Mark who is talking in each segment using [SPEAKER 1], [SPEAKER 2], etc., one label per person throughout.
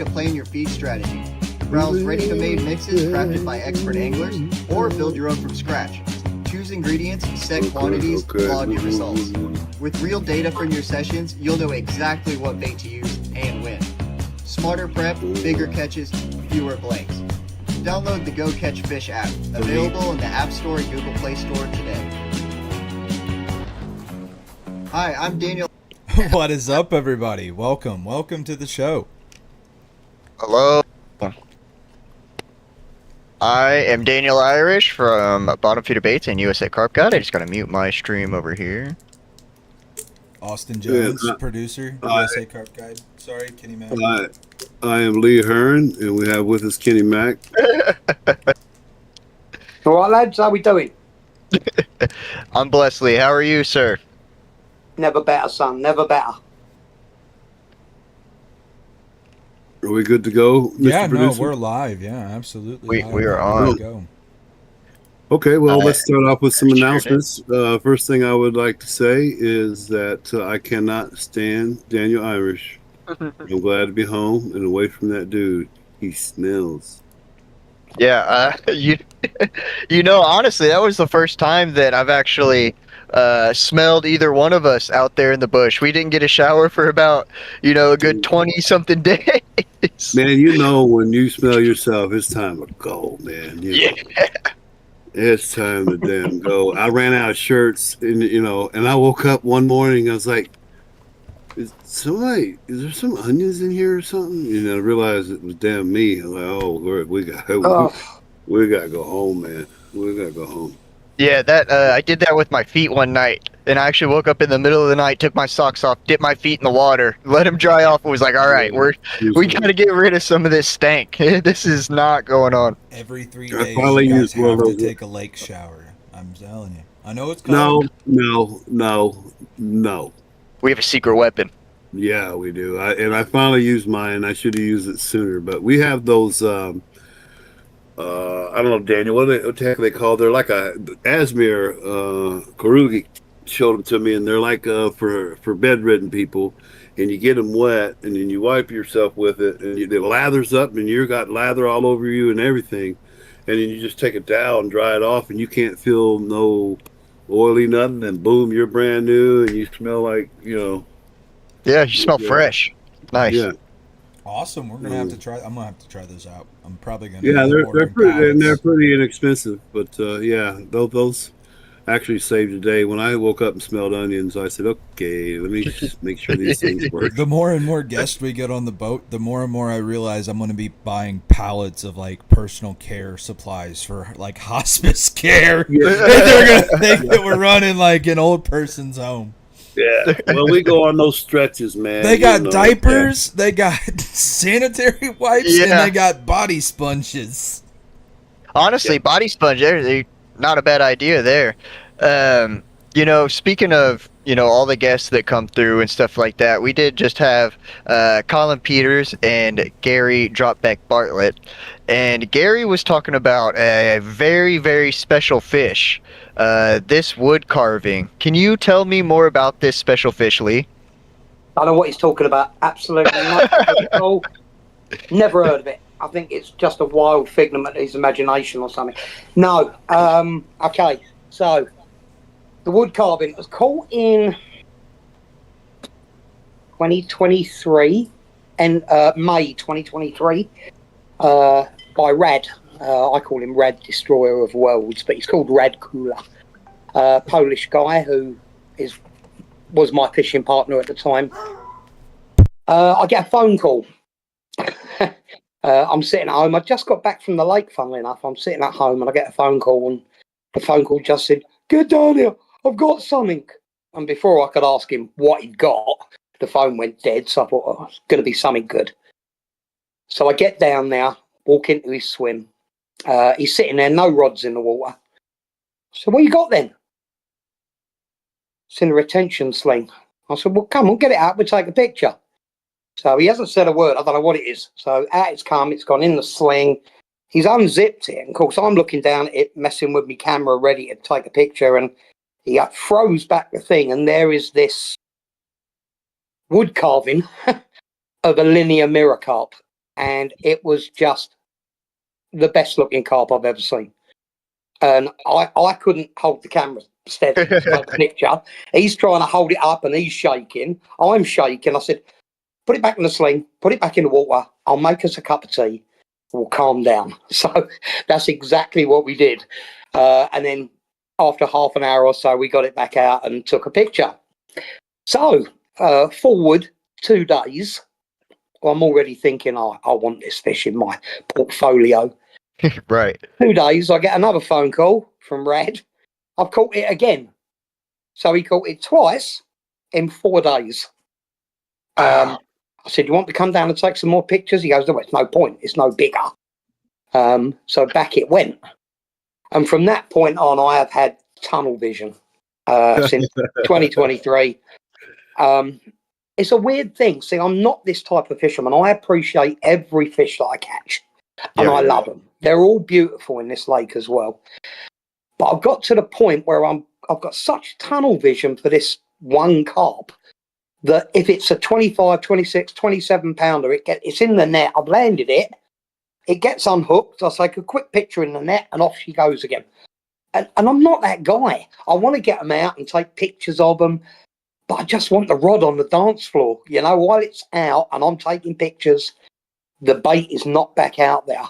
[SPEAKER 1] play in your feed strategy. Browse ready-to-made mixes crafted by expert anglers, or build your own from scratch. Choose ingredients, set quantities, log your results. With real data from your sessions, you'll know exactly what bait to use and when. Smarter prep, bigger catches, fewer blanks. Download the Go Catch Fish app, available in the App Store and Google Play Store today. Hi, I'm Daniel.
[SPEAKER 2] What is up, everybody? Welcome to the show.
[SPEAKER 3] Hello. I am Daniel Irish from Bottom Feeder Baits and USA Carp Guide. I just gotta mute my stream over here.
[SPEAKER 2] Austin Jones, producer, USA Carp Guide. Sorry, Kenny Mac.
[SPEAKER 4] I am Lee Hearn, and we have with us Kenny Mac.
[SPEAKER 5] All right, lads, how we doing?
[SPEAKER 3] I'm blessed, Lee. How are you, sir?
[SPEAKER 5] Never better, son. Never better.
[SPEAKER 4] Are we good to go, Mr.
[SPEAKER 2] Yeah,
[SPEAKER 4] Producer?
[SPEAKER 2] no, we're live. Yeah, absolutely.
[SPEAKER 3] We are on.
[SPEAKER 2] Go.
[SPEAKER 4] Okay, well, let's start off with some
[SPEAKER 3] sure
[SPEAKER 4] announcements. First thing I would like to say is that I cannot stand Daniel Irish. I'm glad to be home and away from that dude. He smells.
[SPEAKER 3] Yeah, you know, honestly, that was the first time that I've actually smelled either one of us out there in the bush. We didn't get a shower for about, a good 20-something days.
[SPEAKER 4] Man, you know when you smell yourself, it's time to go, man. You know. It's time to damn go. I ran out of shirts, and I woke up one morning. I was like, "Is there some onions in here or something?" I realized it was damn me. I'm like, "Oh, we got to go home, man. We got to go home."
[SPEAKER 3] Yeah, I did that with my feet one night, and I actually woke up in the middle of the night, took my socks off, dipped my feet in the water, let them dry off, and was like, "All right, we got to get rid of some of this stank. This is not going on."
[SPEAKER 2] Every 3 days, you guys have to take a lake shower. I'm telling you. I know it's cold.
[SPEAKER 4] No.
[SPEAKER 3] We have a secret weapon.
[SPEAKER 4] Yeah, we do. I finally used mine. I should have used it sooner, but we have those. I don't know, Daniel. What the heck are they called? They're like a Asmir Karugi showed them to me, and they're like for bedridden people. And you get them wet, and then you wipe yourself with it, and it lathers up, and you got lather all over you and everything. And then you just take a towel and dry it off, and you can't feel no oily nothing. And boom, you're brand new, and you smell like
[SPEAKER 3] Yeah, you smell fresh. Nice.
[SPEAKER 4] Yeah.
[SPEAKER 2] Awesome. We're gonna have to try. I'm gonna have to try those out. I'm probably gonna.
[SPEAKER 4] Yeah, they're pretty inexpensive, but yeah, those actually saved the day. When I woke up and smelled onions, I said, "Okay, let me just make sure these things work."
[SPEAKER 2] The more and more guests we get on the boat, the more and more I realize I'm gonna be buying pallets of like personal care supplies for like hospice care.
[SPEAKER 4] Yeah.
[SPEAKER 2] They're gonna think that we're running like an old person's home.
[SPEAKER 4] Yeah, well, we go on those stretches, man.
[SPEAKER 2] They got diapers, they got sanitary wipes, and they got body sponges.
[SPEAKER 3] Honestly, body sponge, they're not a bad idea there. Speaking of, all the guests that come through and stuff like that, we did just have Colin Peters and Gary Dropback Bartlett. And Gary was talking about a very, very special fish, this wood carving. Can you tell me more about this special fish, Lee?
[SPEAKER 5] I don't know what he's talking about. Absolutely not. Never heard of it. I think it's just a wild figment of his imagination or something. No. Okay. So, the wood carving was caught in 2023, and May 2023, by Rad. I call him Rad, Destroyer of Worlds, but he's called Rad Kula. Polish guy who was my fishing partner at the time. I get a phone call. I'm sitting at home. I just got back from the lake, funnily enough. I'm sitting at home and I get a phone call, and the phone call just said, "Get down here, I've got something." And before I could ask him what he'd got, the phone went dead, so I thought, oh, it's going to be something good. So I get down there, walk into his swim. He's sitting there, no rods in the water. So what you got then? It's in a retention sling. I said, well, come on, get it out, we'll take a picture. So he hasn't said a word. I don't know what it is. So out it's come, it's gone in the sling. He's unzipped it. And of course, I'm looking down at it, messing with my camera, ready to take a picture. And he throws back the thing. And there is this wood carving of a linear mirror carp. and it was just the best looking carp I've ever seen. And I couldn't hold the camera steady to take a picture. He's trying to hold it up and he's shaking. I'm shaking. I said, put it back in the sling, put it back in the water. I'll make us a cup of tea. We'll calm down. So that's exactly what we did. And then after half an hour or so, we got it back out and took a picture. So forward 2 days, I'm already thinking, I want this fish in my portfolio.
[SPEAKER 3] Right.
[SPEAKER 5] 2 days, I get another phone call from Rad. I've caught it again. So he caught it twice in 4 days. I said, you want to come down and take some more pictures? He goes, no, it's no point. It's no bigger. So back it went. And from that point on, I have had tunnel vision since 2023. It's a weird thing. See, I'm not this type of fisherman. I appreciate every fish that I catch. And I love them. They're all beautiful in this lake as well. But I've got to the point where I've got such tunnel vision for this one carp that if it's a 25, 26, 27 pounder, it's in the net. I've landed it. It gets unhooked. I take a quick picture in the net and off she goes again. And I'm not that guy. I want to get them out and take pictures of them. But I just want the rod on the dance floor. You know, while it's out and I'm taking pictures, the bait is not back out there.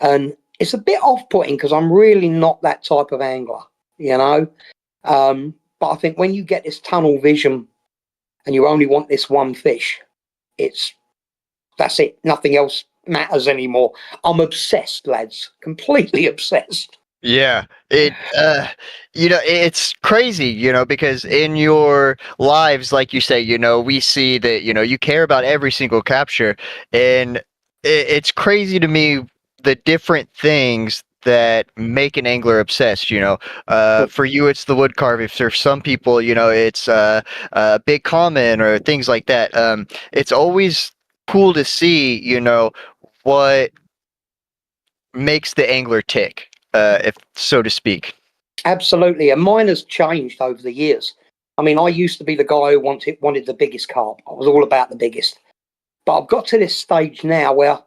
[SPEAKER 5] And it's a bit off-putting because I'm really not that type of angler, you know. But I think when you get this tunnel vision and you only want this one fish, that's it. Nothing else matters anymore. I'm obsessed, lads. Completely obsessed.
[SPEAKER 3] Yeah, it's crazy, because in your lives, like you say, we see that, you care about every single capture, and it's crazy to me the different things that make an angler obsessed. For you, it's the wood carving. For some people, it's a big comment or things like that. It's always cool to see, what makes the angler tick. If so to speak.
[SPEAKER 5] Absolutely, and mine has changed over the years. I mean, I used to be the guy who wanted the biggest carp. I was all about the biggest. But I've got to this stage now where,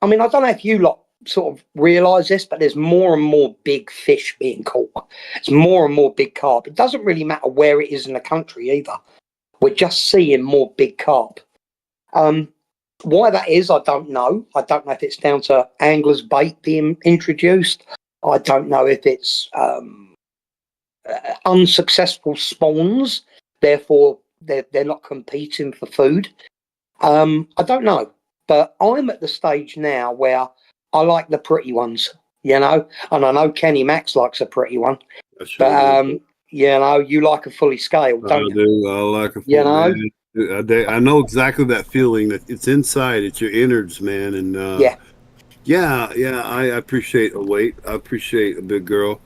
[SPEAKER 5] I mean, I don't know if you lot sort of realise this, but there's more and more big fish being caught. It's more and more big carp. It doesn't really matter where it is in the country either. We're just seeing more big carp. Why that is, I don't know. I don't know if it's down to anglers' bait being introduced. I don't know if it's unsuccessful spawns, therefore they're not competing for food. I don't know, but I'm at the stage now where I like the pretty ones, and I know Kenny Max likes a pretty one, but you like a fully scaled, don't you?
[SPEAKER 4] I like a full, I know exactly that feeling that it's inside, it's your innards, man, and Yeah, I appreciate a weight. I appreciate a big girl.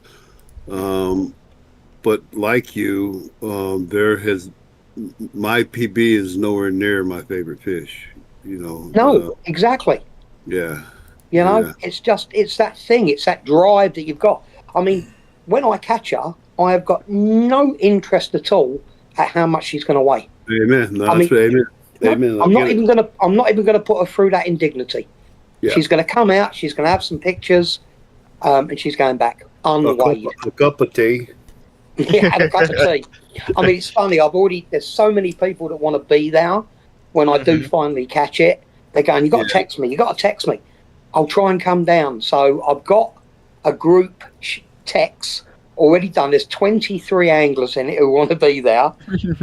[SPEAKER 4] But like you, my PB is nowhere near my favorite fish,
[SPEAKER 5] No, exactly.
[SPEAKER 4] Yeah.
[SPEAKER 5] It's that thing. It's that drive that you've got. I mean, when I catch her, I have got no interest at all at how much she's going to weigh.
[SPEAKER 4] Amen. No, amen. Amen.
[SPEAKER 5] I'm not even going to put her through that indignity. Yeah. She's going to come out. She's going to have some pictures, and she's going back unweighed.
[SPEAKER 4] A cup of tea.
[SPEAKER 5] Yeah, and a cup of tea. I mean, it's funny. There's so many people that want to be there when I do finally catch it. They're going, you got to text me. You got to text me. I'll try and come down. So I've got a group text already done. There's 23 anglers in it who want to be there.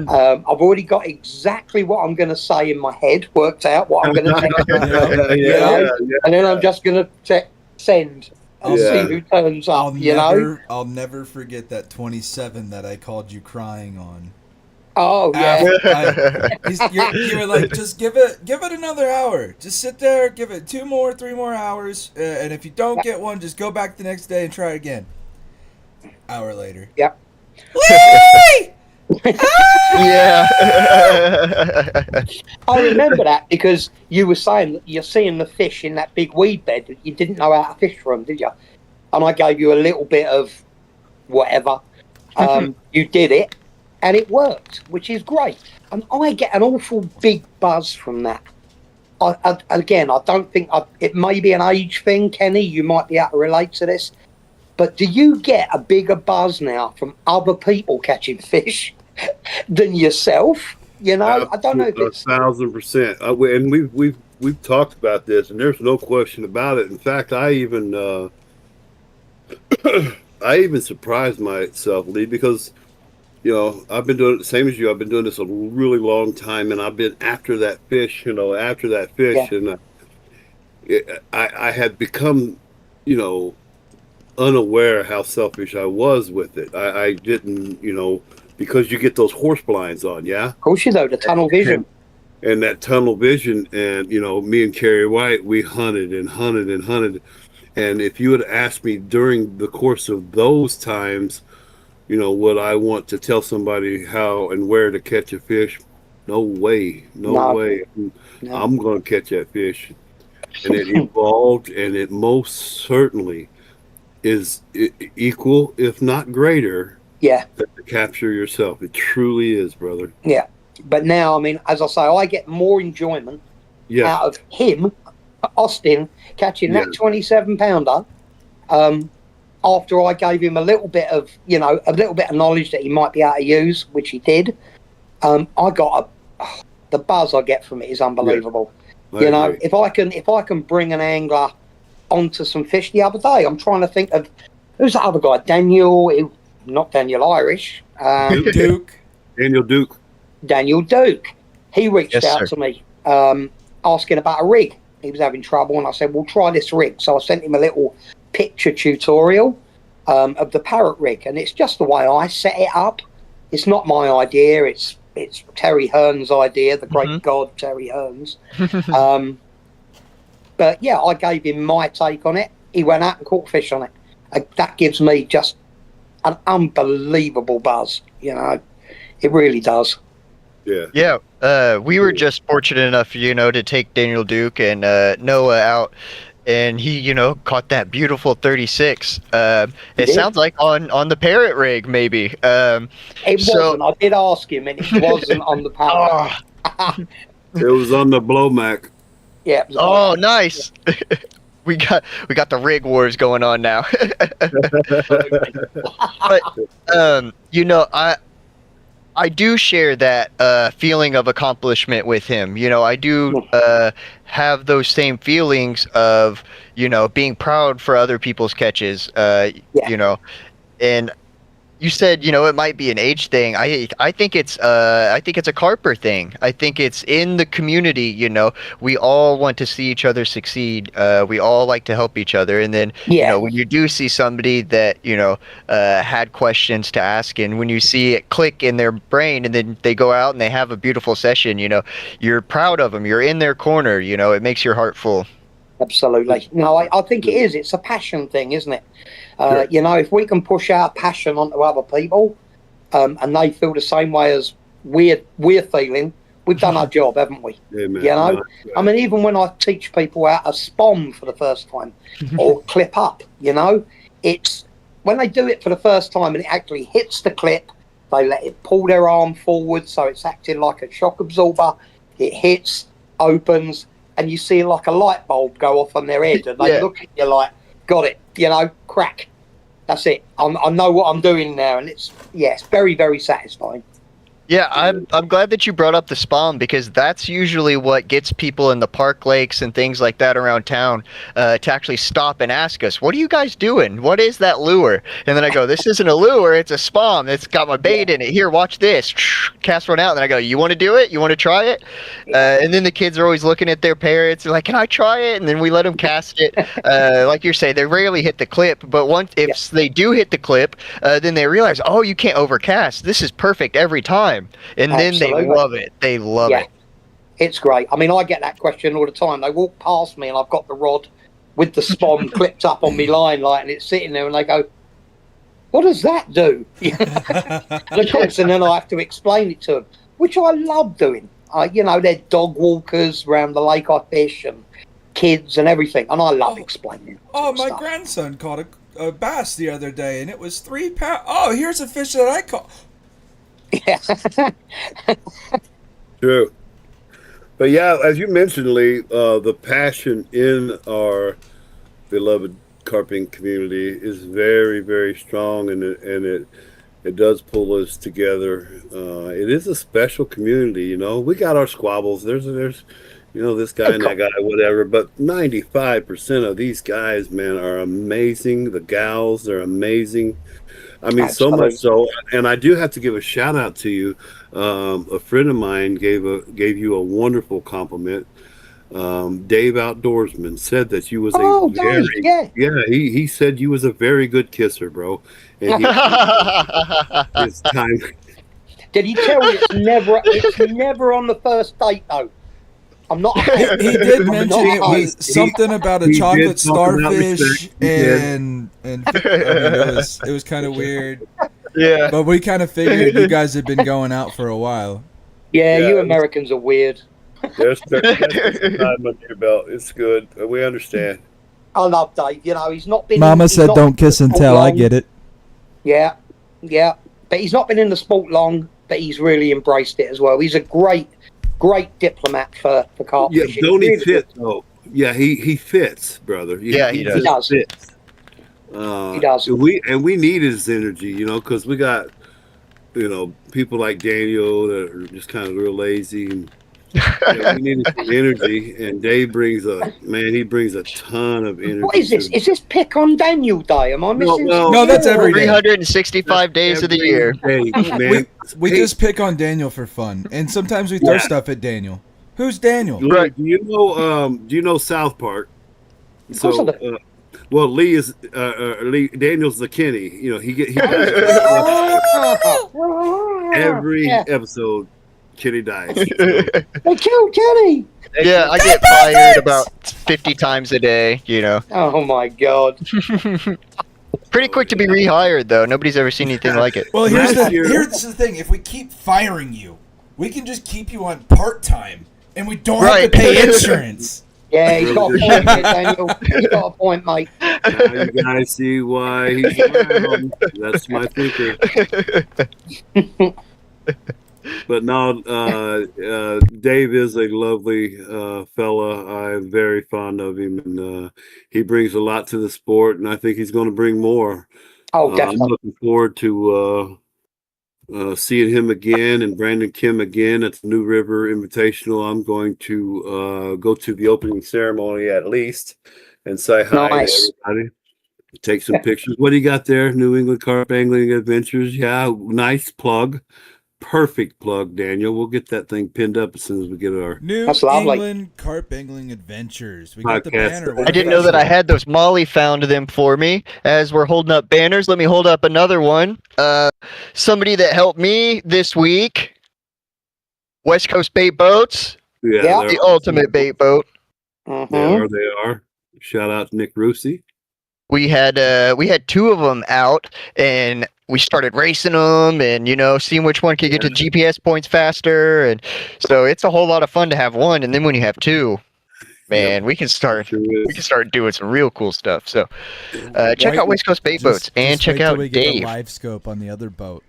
[SPEAKER 5] I've already got exactly what I'm going to say in my head, worked out what I'm going to text. And then I'm just going to send and see who turns up,
[SPEAKER 2] I'll never forget that 27 that I called you crying on.
[SPEAKER 5] Oh, yeah.
[SPEAKER 2] You were like, just give it another hour. Just sit there, give it 3 more hours, and if you don't get one, just go back the next day and try again. Hour later.
[SPEAKER 5] Yep.
[SPEAKER 3] Yeah.
[SPEAKER 5] I remember that because you were saying that you're seeing the fish in that big weed bed that you didn't know how to fish from, did you? And I gave you a little bit of whatever. You did it, and it worked, which is great. And I get an awful big buzz from that. again, I don't think it may be an age thing, Kenny. You might be able to relate to this. But do you get a bigger buzz now from other people catching fish than yourself? You know, I don't know if it's
[SPEAKER 4] 1,000%. And we've talked about this, and there's no question about it. In fact, I even I even surprised myself, Lee, because I've been doing it the same as you. I've been doing this a really long time, and I've been after that fish.
[SPEAKER 5] Yeah.
[SPEAKER 4] And I had become, unaware how selfish I was with it. I didn't, because you get those horse blinds on, yeah.
[SPEAKER 5] Of course you do, the tunnel vision.
[SPEAKER 4] And that tunnel vision, and me and Carrie White, we hunted and hunted and hunted. And if you had asked me during the course of those times, would I want to tell somebody how and where to catch a fish? No way, no way.
[SPEAKER 5] No.
[SPEAKER 4] I'm going to catch that fish. And it evolved, and it most certainly is equal, if not greater,
[SPEAKER 5] Yeah.
[SPEAKER 4] than to capture yourself. It truly is, brother.
[SPEAKER 5] Yeah. But now, I mean, as I say, I get more enjoyment out of him, Austin, catching that 27-pounder after I gave him a little bit of knowledge that he might be able to use, which he did. I got the buzz I get from it is unbelievable.
[SPEAKER 4] Yeah,
[SPEAKER 5] if I can bring an angler onto some fish the other day, I'm trying to think of who's the other guy, not Daniel Irish,
[SPEAKER 2] Duke.
[SPEAKER 4] Daniel Duke.
[SPEAKER 5] He reached out to me asking about a rig. He was having trouble, and I said, well, try this rig. So I sent him a little picture tutorial of the parrot rig, and it's just the way I set it up. It's not my idea. It's Terry Hearn's idea, the great god Terry Hearn's. But yeah, I gave him my take on it. He went out and caught fish on it. That gives me just an unbelievable buzz. It really does.
[SPEAKER 3] Yeah. We were just fortunate enough, to take Daniel Duke and Noah out, and he, caught that beautiful 36. It sounds like on the parrot rig, maybe.
[SPEAKER 5] It wasn't. I did ask him, and it wasn't on the parrot.
[SPEAKER 4] It was on the Blowmac.
[SPEAKER 5] Yeah.
[SPEAKER 3] Oh, nice. We got the rig wars going on now. But I do share that feeling of accomplishment with him. I do have those same feelings of, being proud for other people's catches, and you said, it might be an age thing. I think it's a Carper thing. I think it's in the community. We all want to see each other succeed. We all like to help each other. And then, when you do see somebody that had questions to ask, and when you see it click in their brain, and then they go out and they have a beautiful session, you're proud of them. You're in their corner. It makes your heart full.
[SPEAKER 5] Absolutely. No, I think it is. It's a passion thing, isn't it? If we can push our passion onto other people, and they feel the same way as we're feeling, we've done our job, haven't we?
[SPEAKER 4] Yeah,
[SPEAKER 5] I mean, even when I teach people how to spawn for the first time or clip up, it's when they do it for the first time and it actually hits the clip, they let it pull their arm forward, so it's acting like a shock absorber. It hits, opens, and you see like a light bulb go off on their head, and they look at you like, got it, crack. That's it. I know what I'm doing now, and it's very, very satisfying.
[SPEAKER 3] Yeah, I'm glad that you brought up the spawn, because that's usually what gets people in the park lakes and things like that around town to actually stop and ask us, what are you guys doing? What is that lure? And then I go, this isn't a lure, it's a spawn. It's got my bait in it. Here, watch this. Cast one out. And then I go, you want to do it? You want to try it? And then the kids are always looking at their parents. They're like, can I try it? And then we let them cast it. Like you're saying, they rarely hit the clip. But if they do hit the clip, then they realize, oh, you can't overcast. This is perfect every time. And then they love it. They love it.
[SPEAKER 5] It's great. I mean, I get that question all the time. They walk past me and I've got the rod with the spawn clipped up on me line light, and it's sitting there, and they go, what does that do? And of course, and then I have to explain it to them, which I love doing. They're dog walkers around the lake I fish, and kids and everything, and I love explaining.
[SPEAKER 2] Oh, my grandson caught a bass the other day, and it was 3 pounds. Oh, here's a fish that I caught.
[SPEAKER 5] Yeah.
[SPEAKER 4] True. But yeah, as you mentioned, Lee, the passion in our beloved carping community is very, very strong, and it does pull us together. It is a special community, you know. We got our squabbles. There's this guy
[SPEAKER 5] Of
[SPEAKER 4] and that
[SPEAKER 5] course,
[SPEAKER 4] guy, whatever. But 95% of these guys, man, are amazing. The gals, they're amazing. I mean, so much
[SPEAKER 5] absolutely.
[SPEAKER 4] so, and I do have to give a shout out to you. A friend of mine gave you a wonderful compliment. Dave Outdoorsman said that you was a
[SPEAKER 5] Oh, Dave,
[SPEAKER 4] very
[SPEAKER 5] yeah.
[SPEAKER 4] yeah. He said you was a very good kisser, bro, and he his time.
[SPEAKER 5] Did he tell you it's never on the first date though? I'm not a
[SPEAKER 2] He
[SPEAKER 5] hound.
[SPEAKER 2] did
[SPEAKER 5] I'm
[SPEAKER 2] mention
[SPEAKER 5] not
[SPEAKER 2] it
[SPEAKER 5] a
[SPEAKER 2] was
[SPEAKER 5] hound.
[SPEAKER 2] something about a
[SPEAKER 4] He did
[SPEAKER 2] chocolate
[SPEAKER 4] talk about respect.
[SPEAKER 2] starfish
[SPEAKER 4] He did.
[SPEAKER 2] and I mean it was kind of weird,
[SPEAKER 3] Yeah.
[SPEAKER 2] but we kind of figured you guys had been going out for a while.
[SPEAKER 5] Yeah,
[SPEAKER 4] Yeah,
[SPEAKER 5] you Americans are weird.
[SPEAKER 4] you got to get some time under your belt. It's good. We understand.
[SPEAKER 5] I love Dave. You know, he's not been.
[SPEAKER 2] Mama
[SPEAKER 5] he's
[SPEAKER 2] said
[SPEAKER 5] not
[SPEAKER 2] don't
[SPEAKER 5] been in
[SPEAKER 2] kiss
[SPEAKER 5] the
[SPEAKER 2] and
[SPEAKER 5] sport
[SPEAKER 2] tell. I
[SPEAKER 5] long.
[SPEAKER 2] get it.
[SPEAKER 5] Yeah, yeah. But he's not been in the sport long. But he's really embraced it as well. He's a great diplomat for carp
[SPEAKER 4] Yeah,
[SPEAKER 5] fishing.
[SPEAKER 4] don't he
[SPEAKER 5] Really
[SPEAKER 4] fit
[SPEAKER 5] good.
[SPEAKER 4] though? Yeah, he fits, brother.
[SPEAKER 3] Yeah, he
[SPEAKER 4] He
[SPEAKER 3] does.
[SPEAKER 5] He
[SPEAKER 4] just
[SPEAKER 5] does.
[SPEAKER 4] fits.
[SPEAKER 5] He does.
[SPEAKER 4] We need his energy, because we got people like Daniel that are just kind of real lazy, and we need some energy. And Dave he brings a ton of
[SPEAKER 5] What
[SPEAKER 4] energy
[SPEAKER 5] is this?
[SPEAKER 4] to.
[SPEAKER 5] Is this pick on Daniel Day? Am I
[SPEAKER 4] No,
[SPEAKER 5] missing
[SPEAKER 4] well,
[SPEAKER 2] No,
[SPEAKER 5] something?
[SPEAKER 2] that's every day.
[SPEAKER 3] 365 days of the
[SPEAKER 4] every
[SPEAKER 3] year.
[SPEAKER 4] day,
[SPEAKER 2] We
[SPEAKER 4] man.
[SPEAKER 2] we
[SPEAKER 4] Hey,
[SPEAKER 2] just pick on Daniel for fun, and sometimes we throw
[SPEAKER 4] yeah.
[SPEAKER 2] stuff at Daniel. Who's Daniel?
[SPEAKER 3] Right.
[SPEAKER 4] Do you know South Park?
[SPEAKER 5] Of course I
[SPEAKER 4] So,
[SPEAKER 5] do.
[SPEAKER 4] well, Lee is Lee. Daniel's the Kenny. He dies every
[SPEAKER 5] Yeah.
[SPEAKER 4] episode. Kenny dies. So,
[SPEAKER 5] They killed Kenny.
[SPEAKER 3] Yeah, I get fired about 50 times a day, you know.
[SPEAKER 5] Oh my god.
[SPEAKER 3] Pretty quick to be rehired, though. Nobody's ever seen anything like it.
[SPEAKER 2] Well,
[SPEAKER 4] Last year-
[SPEAKER 2] here's the thing. If we keep firing you, we can just keep you on part time, and we don't have
[SPEAKER 3] Right.
[SPEAKER 2] to pay insurance.
[SPEAKER 5] Yeah, he's got a point there, Daniel. He's got a point, mate.
[SPEAKER 4] now you guys see why he's around. That's my thinker. But no, Dave is a lovely fella. I'm very fond of him, and he brings a lot to the sport, and I think he's going to bring more.
[SPEAKER 5] Oh,
[SPEAKER 4] I'm
[SPEAKER 5] definitely.
[SPEAKER 4] looking forward to seeing him again and Brandon Kim again at the New River Invitational. I'm going to go to the opening ceremony at least and say hi
[SPEAKER 5] Nice.
[SPEAKER 4] to everybody. Take some pictures. What do you got there? New England Carp Angling Adventures. Yeah, nice plug. Perfect plug, Daniel. We'll get that thing pinned up as soon as we get our.
[SPEAKER 2] New
[SPEAKER 5] That's lovely.
[SPEAKER 2] England Carp Angling Adventures. We got the
[SPEAKER 4] Podcast.
[SPEAKER 2] banner.
[SPEAKER 3] I didn't know that I had those. Molly found them for me. As we're holding up banners, let me hold up another one. Somebody that helped me this week, West Coast Bait Boats,
[SPEAKER 5] Yeah.
[SPEAKER 3] the ultimate bait boat.
[SPEAKER 5] Mhm.
[SPEAKER 4] They are. Shout out to Nick Rusi.
[SPEAKER 3] We had two of them out, and we started racing them, and seeing which one could get to GPS points faster, and so it's a whole lot of fun to have one, and then when you have two, man, we can start doing some real cool stuff. So check out West Coast Bait Boats and check
[SPEAKER 2] wait till
[SPEAKER 3] out
[SPEAKER 2] we get the
[SPEAKER 3] Dave.
[SPEAKER 2] live scope on the other boat.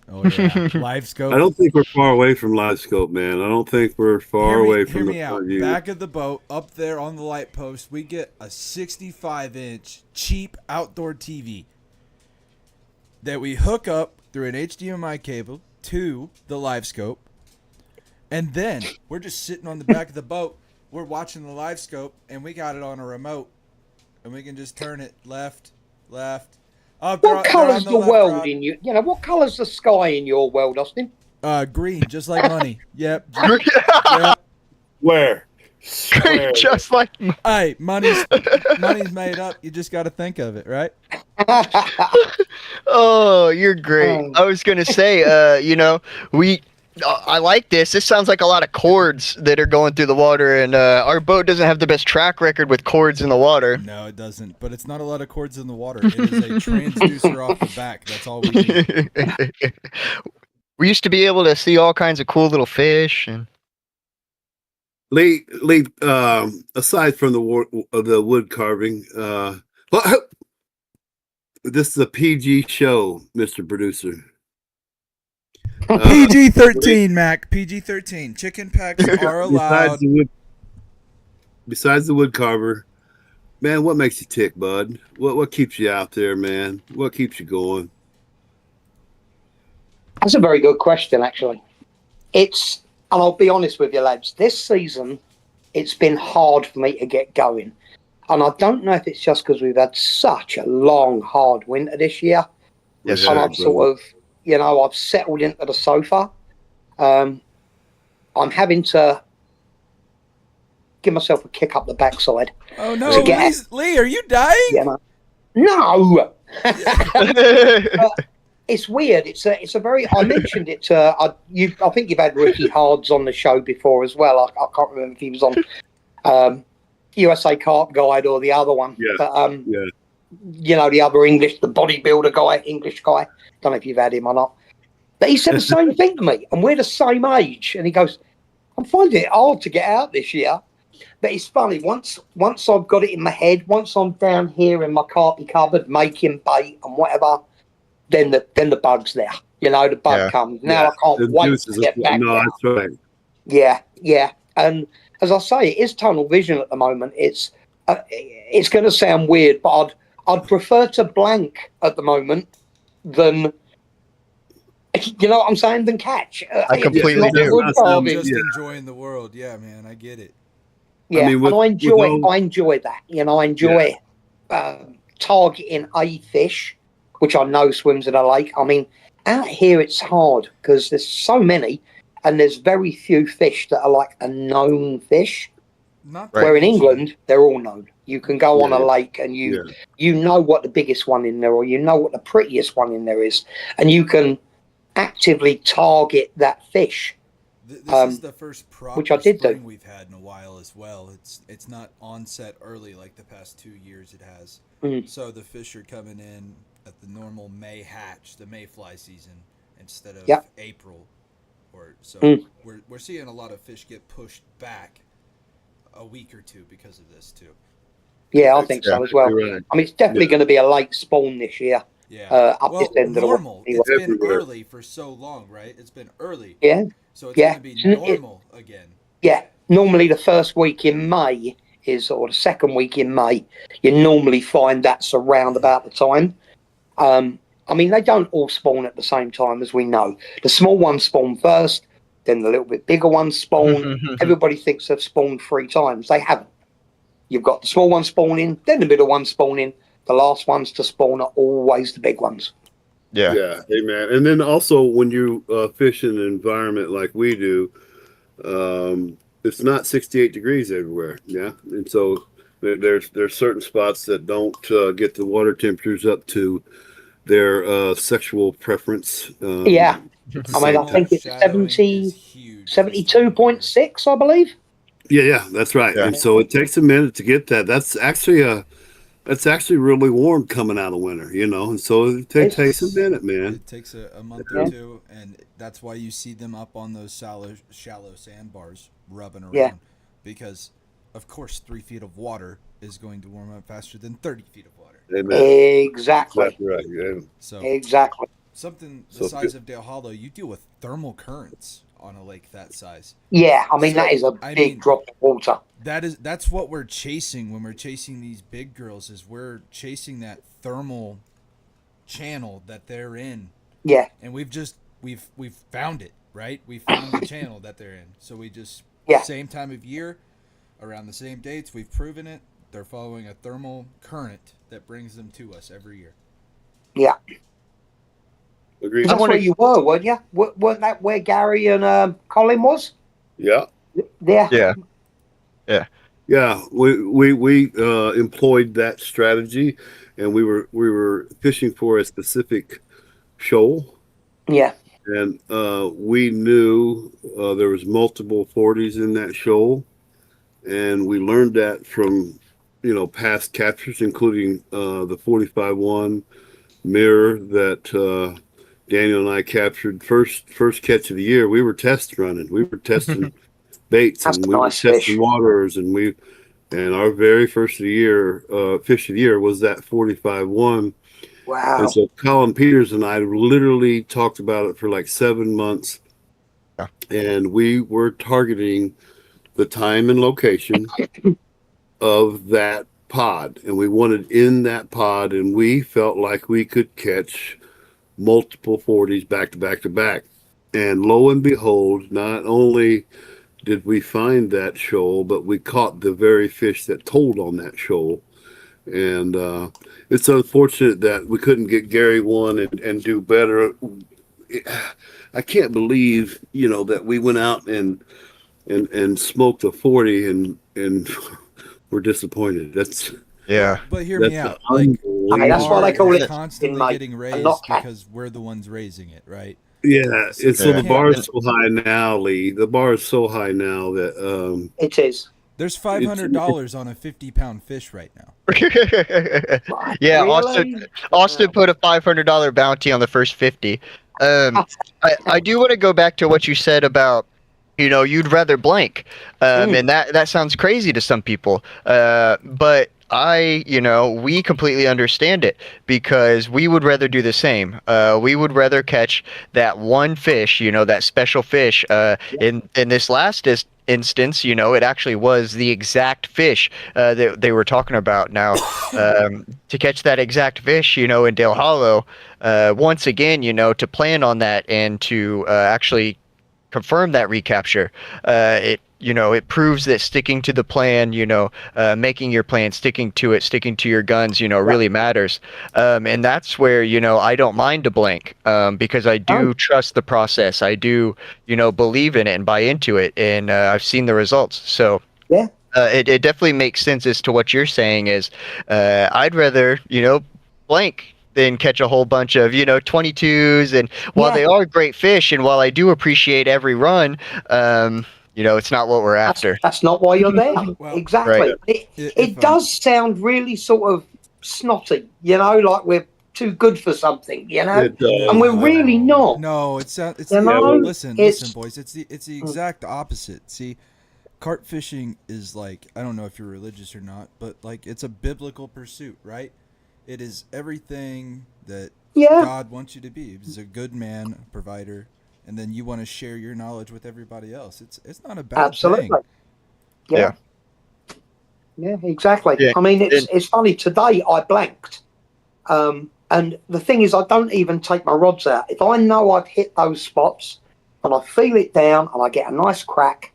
[SPEAKER 2] Oh yeah, live scope.
[SPEAKER 4] I don't think we're far away from live scope, man. I don't think we're far away from
[SPEAKER 2] Hear
[SPEAKER 4] the
[SPEAKER 2] me out.
[SPEAKER 4] front view.
[SPEAKER 2] Back of the boat, up there on the light post, we get a 65-inch cheap outdoor TV that we hook up through an HDMI cable to the live scope, and then we're just sitting on the back of the boat. We're watching the live scope, and we got it on a remote, and we can just turn it left. Oh,
[SPEAKER 5] What colour's the
[SPEAKER 2] left
[SPEAKER 5] world
[SPEAKER 2] rod.
[SPEAKER 5] in you? What colour's the sky in your world, Austin?
[SPEAKER 2] Green, just like money. Yep. Yep.
[SPEAKER 4] Where?
[SPEAKER 3] Great, just like
[SPEAKER 2] Hey, money's made up. You just got to think of it, right?
[SPEAKER 3] oh, you're great. I was gonna say, I like this. This sounds like a lot of cords that are going through the water, and our boat doesn't have the best track record with cords in the water.
[SPEAKER 2] No, it doesn't. But it's not a lot of cords in the water. It is a transducer off the back. That's all we need.
[SPEAKER 3] We used to be able to see all kinds of cool little fish, and
[SPEAKER 4] Lee, aside from the wood carving, this is a PG show, Mr. Producer.
[SPEAKER 2] PG-13, Mac. PG-13. Chicken packs are allowed.
[SPEAKER 4] Besides the wood carver, man, what makes you tick, bud? What keeps you out there, man? What keeps you going?
[SPEAKER 5] That's a very good question, actually. And I'll be honest with you, lads, this season, it's been hard for me to get going. And I don't know if it's just because we've had such a long, hard winter this year.
[SPEAKER 3] Yes,
[SPEAKER 5] And
[SPEAKER 3] sir.
[SPEAKER 5] I've sort of, I've settled into the sofa. I'm having to give myself a kick up the backside.
[SPEAKER 2] Oh no, Lee, are you dying?
[SPEAKER 5] You know? No. It's weird. It's a very. I mentioned it. I think you've had Ricky Hards on the show before as well. I can't remember if he was on USA Carp Guide or the other one.
[SPEAKER 4] Yeah.
[SPEAKER 5] But the other English, the bodybuilder guy, English guy. Don't know if you've had him or not. But he said the same thing to me, and we're the same age. And he goes, "I'm finding it hard to get out this year." But it's funny. Once I've got it in my head, once I'm down here in my carpy cupboard making bait and whatever. Then the bug's there. The bug comes. Now I can't wait to get back there.
[SPEAKER 4] That's right.
[SPEAKER 5] Yeah. And as I say, it is tunnel vision at the moment. It's going to sound weird, but I'd prefer to blank at the moment than what I'm saying, than catch.
[SPEAKER 3] I completely do.
[SPEAKER 2] I'm just enjoying the world. Yeah, man, I get it.
[SPEAKER 5] Yeah, I enjoy that. I enjoy targeting a fish, which I know swims in a lake. I mean, out here it's hard because there's so many, and there's very few fish that are like a known fish. Where in England, they're all known. You can go on a lake and you know what the biggest one in there, or you know what the prettiest one in there is, and you can actively target that fish.
[SPEAKER 2] This is the first proper
[SPEAKER 5] which I did
[SPEAKER 2] spring
[SPEAKER 5] do.
[SPEAKER 2] we've had in a while as well. It's not onset early like the past 2 years it has. So the fish are coming in at the normal May hatch, the mayfly season, instead of April. We're seeing a lot of fish get pushed back a week or two because of this too.
[SPEAKER 5] Yeah, I think so as well.
[SPEAKER 4] Right.
[SPEAKER 5] I mean, it's definitely going to be a late spawn this year.
[SPEAKER 2] Yeah.
[SPEAKER 5] Up this end
[SPEAKER 2] normal.
[SPEAKER 5] Of the
[SPEAKER 2] It's been early for so long, right? It's been early.
[SPEAKER 5] Yeah.
[SPEAKER 2] So it's going to be normal again.
[SPEAKER 5] Yeah. Normally the first week in May or the second week in May, you normally find that's around about the time. I mean, they don't all spawn at the same time, as we know. The small ones spawn first, then the little bit bigger ones spawn. Everybody thinks they've spawned 3 times. They haven't. You've got the small ones spawning, then the middle ones spawning. The last ones to spawn are always the big ones.
[SPEAKER 4] Yeah. Hey, man. And then also when you fish in an environment like we do, it's not 68 degrees everywhere. Yeah. And so there's certain spots that don't get the water temperatures up to their sexual preference.
[SPEAKER 5] I mean, I think it's 72.6, I believe.
[SPEAKER 4] Yeah, that's right. Yeah. And so it takes a minute to get that. That's actually really warm coming out of winter, and so it takes a minute, man.
[SPEAKER 2] It takes a month or two, and that's why you see them up on those shallow sandbars rubbing around, because of course 3 feet of water is going to warm up faster than 30 feet of water.
[SPEAKER 4] Amen.
[SPEAKER 5] Exactly.
[SPEAKER 4] That's right. Yeah.
[SPEAKER 2] So
[SPEAKER 5] exactly.
[SPEAKER 2] Something the size of Dale Hollow, you deal with thermal currents on a lake that size.
[SPEAKER 5] Yeah, I mean that is a big drop of water.
[SPEAKER 2] That's what we're chasing when we're chasing these big girls. Is we're chasing that thermal channel that they're in.
[SPEAKER 5] Yeah.
[SPEAKER 2] And we've found it, right? We found the channel that they're in. So we just same time of year, around the same dates, we've proven it. They're following a thermal current that brings them to us every year.
[SPEAKER 5] Yeah.
[SPEAKER 4] Agreed.
[SPEAKER 5] That's where you were, weren't you? Weren't that where Gary and Colin was?
[SPEAKER 4] Yeah.
[SPEAKER 5] Yeah.
[SPEAKER 4] Yeah. We employed that strategy, and we were fishing for a specific shoal.
[SPEAKER 5] Yeah.
[SPEAKER 4] And we knew there was multiple 40s in that shoal, and we learned that from past captures, including the 45-1 mirror that Daniel and I captured first catch of the year. We were test running. We were testing baits, and we were testing waters, and our very first of the year fish of the year was that 45-1,
[SPEAKER 5] Wow.
[SPEAKER 4] And so Colin Peters and I literally talked about it for like 7 months.
[SPEAKER 3] Yeah.
[SPEAKER 4] And we were targeting the time and location of that pod. And we wanted in that pod, and we felt like we could catch multiple 40s back to back to back. And lo and behold, not only did we find that shoal, but we caught the very fish that told on that shoal. And it's unfortunate that we couldn't get Gary one and do better. I can't believe, that we went out and smoked a 40 and we're disappointed. That's
[SPEAKER 3] Yeah.
[SPEAKER 2] But hear me out.
[SPEAKER 5] I mean, that's why they call
[SPEAKER 2] Bar
[SPEAKER 5] it
[SPEAKER 2] is constantly
[SPEAKER 5] mate,
[SPEAKER 2] getting
[SPEAKER 5] and
[SPEAKER 2] raised
[SPEAKER 5] not cat.
[SPEAKER 2] because we're the ones raising it, right?
[SPEAKER 4] Yeah,
[SPEAKER 2] So
[SPEAKER 4] it's so
[SPEAKER 2] you
[SPEAKER 4] the
[SPEAKER 2] can't-
[SPEAKER 4] bar is so high now, Lee. The bar is so high now that
[SPEAKER 5] It is.
[SPEAKER 2] There's $500 on a 50-pound fish right now.
[SPEAKER 3] Yeah,
[SPEAKER 5] Really?
[SPEAKER 3] Austin put a $500 bounty on the first 50. I do want to go back to what you said about, you'd rather blank, and that sounds crazy to some people, but we completely understand it because we would rather do the same. We would rather catch that one fish, that special fish. In this last instance, it actually was the exact fish that they were talking about. Now, to catch that exact fish, in Dale Hollow, once again, to plan on that and to actually confirm that recapture, it proves that sticking to the plan, making your plan, sticking to it, sticking to your guns, really matters. And that's where, I don't mind to blank, because I do trust the process. I do, believe in it and buy into it. And I've seen the results. So
[SPEAKER 5] Yeah.
[SPEAKER 3] it definitely makes sense as to what you're saying is, I'd rather, blank than catch a whole bunch of 22s. And while they are great fish, and while I do appreciate every run, it's not what we're after.
[SPEAKER 5] That's not why you're there.
[SPEAKER 2] Well,
[SPEAKER 5] Exactly.
[SPEAKER 3] Right.
[SPEAKER 5] It does sound really sort of snotty, like we're too good for something,
[SPEAKER 4] it does.
[SPEAKER 5] and we're really not.
[SPEAKER 2] No, it's
[SPEAKER 5] You know,
[SPEAKER 2] listen,
[SPEAKER 5] it's-
[SPEAKER 2] boys. It's the exact opposite. See, carp fishing is like, I don't know if you're religious or not, but like it's a biblical pursuit, right? It is everything that
[SPEAKER 5] Yeah.
[SPEAKER 2] God wants you to be. He's a good man, a provider, and then you want to share your knowledge with everybody else. It's not a bad
[SPEAKER 5] Absolutely.
[SPEAKER 2] thing.
[SPEAKER 5] Yeah. Yeah, exactly.
[SPEAKER 3] Yeah,
[SPEAKER 5] I mean, it's funny. Today I blanked. And the thing is, I don't even take my rods out. If I know I've hit those spots and I feel it down and I get a nice crack,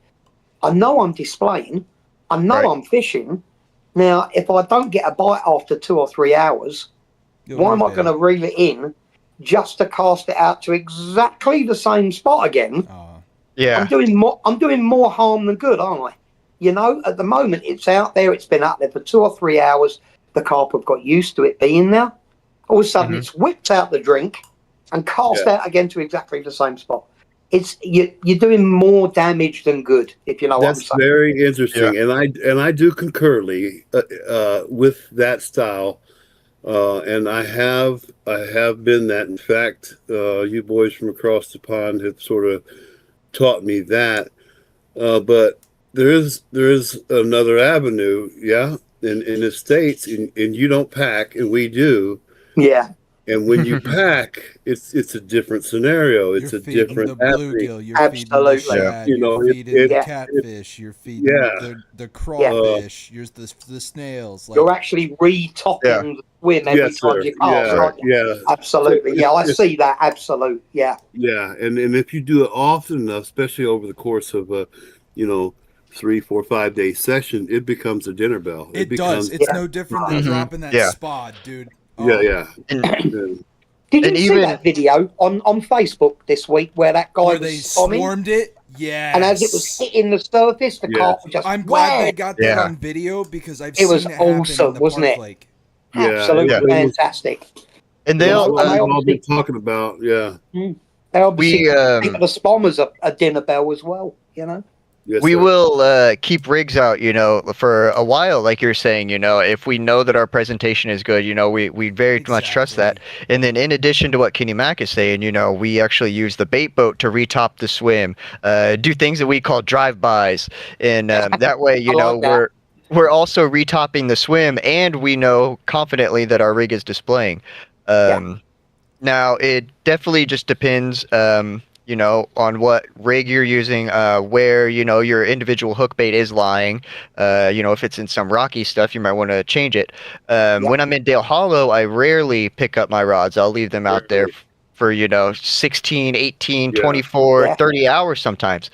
[SPEAKER 5] I know I'm displaying. I know I'm fishing. Now, if I don't get a bite after 2 or 3 hours, why am I going to reel it in just to cast it out to exactly the same spot again?
[SPEAKER 3] Yeah.
[SPEAKER 5] I'm doing more harm than good, aren't I? At the moment it's out there, it's been out there for 2 or 3 hours. The carp have got used to it being there. All of a sudden it's whipped out the drink and cast out again to exactly the same spot. It's you're doing more damage than good, if you know what I'm saying.
[SPEAKER 4] That's very interesting, and I do concur, Lee, with that style. And I have been that. In fact, you boys from across the pond have sort of taught me that. But there is another avenue, in the States, and you don't pack, and we do.
[SPEAKER 5] Yeah.
[SPEAKER 4] And when you pack, it's a different scenario. It's
[SPEAKER 2] You're
[SPEAKER 4] a
[SPEAKER 2] feeding
[SPEAKER 4] different
[SPEAKER 2] the bluegill. You're feeding the shad. You're feeding the catfish. You're feeding the crawfish. You're the snails. Like,
[SPEAKER 5] you're actually retopping the swim every time you cast, aren't you? Absolutely. Yeah, I see that. Absolute. Yeah.
[SPEAKER 4] Yeah, and if you do it often enough, especially over the course of a, 3, 4, 5 day session, it becomes a dinner bell.
[SPEAKER 2] It does. It's no different than dropping that spod, dude.
[SPEAKER 4] Yeah.
[SPEAKER 5] Did you see that video on Facebook this week where that guy was
[SPEAKER 2] swarmed it? Yeah.
[SPEAKER 5] And as it was hitting the surface, the carp was just.
[SPEAKER 2] I'm glad they got that on video because I've seen
[SPEAKER 5] it was
[SPEAKER 2] it happen
[SPEAKER 5] awesome,
[SPEAKER 2] in the
[SPEAKER 5] wasn't
[SPEAKER 2] park
[SPEAKER 5] it?
[SPEAKER 2] lake.
[SPEAKER 5] Absolutely fantastic.
[SPEAKER 3] And they'll
[SPEAKER 4] all been talking about,
[SPEAKER 5] They obviously the spawners a dinner bell as well,
[SPEAKER 4] Yes,
[SPEAKER 3] we will keep rigs out, for a while, like you're saying, if we know that our presentation is good, we very much trust that. And then in addition to what Kenny Mack is saying, we actually use the bait boat to retop the swim, do things that we call drive-bys. And that way, we're also retopping the swim, and we know confidently that our rig is displaying. Now, it definitely just depends, on what rig you're using, where, your individual hook bait is lying. If it's in some rocky stuff, you might want to change it. When I'm in Dale Hollow, I rarely pick up my rods. I'll leave them out there for, 16, 18, 24, 30 hours sometimes,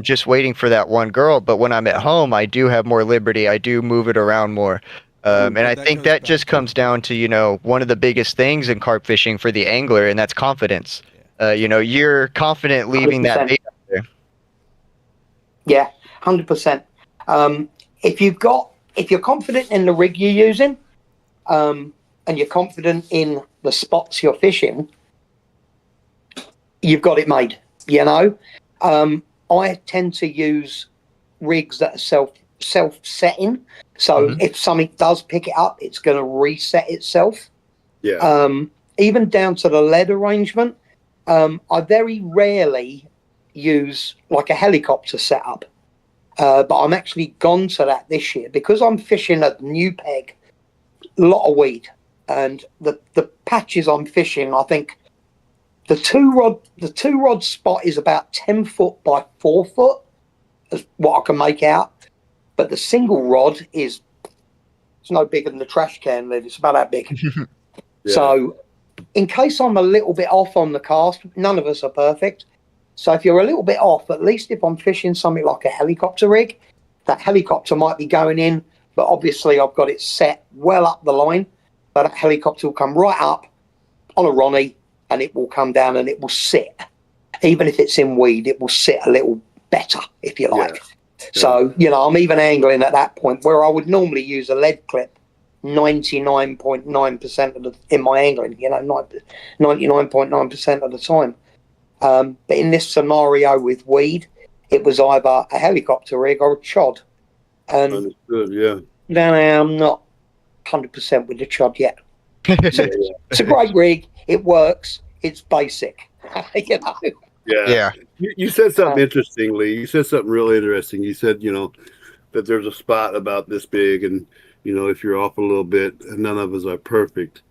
[SPEAKER 3] just waiting for that one girl. But when I'm at home, I do have more liberty. I do move it around more. And I think that just comes down to, one of the biggest things in carp fishing for the angler, and that's confidence. You're confident leaving 100%. That bait out there.
[SPEAKER 5] Yeah, 100%. If you're confident in the rig you're using, and you're confident in the spots you're fishing, you've got it made. I tend to use rigs that are self-setting. So if something does pick it up, it's going to reset itself.
[SPEAKER 4] Yeah.
[SPEAKER 5] Even down to the lead arrangement, I very rarely use like a helicopter setup. But I'm actually gone to that this year because I'm fishing a new peg, a lot of weed, and the patches I'm fishing, I think the two rod spot is about 10 foot by 4 foot, is what I can make out. But the single rod it's no bigger than the trash can lid. It's about that big. So in case I'm a little bit off on the cast, none of us are perfect. So if you're a little bit off, at least if I'm fishing something like a helicopter rig, that helicopter might be going in, but obviously I've got it set well up the line. But that helicopter will come right up on a Ronnie and it will come down and it will sit. Even if it's in weed, it will sit a little better, if you like. So, I'm even angling at that point where I would normally use a lead clip 99.9% in my angling, 99.9% of the time. But in this scenario with weed, it was either a helicopter rig or a chod. And
[SPEAKER 4] understood,
[SPEAKER 5] I'm not 100% with the chod yet. It's a great rig. It works. It's basic.
[SPEAKER 4] Yeah. You said something interestingly. You said something really interesting. You said, that there's a spot about this big, and if you're off a little bit, none of us are perfect.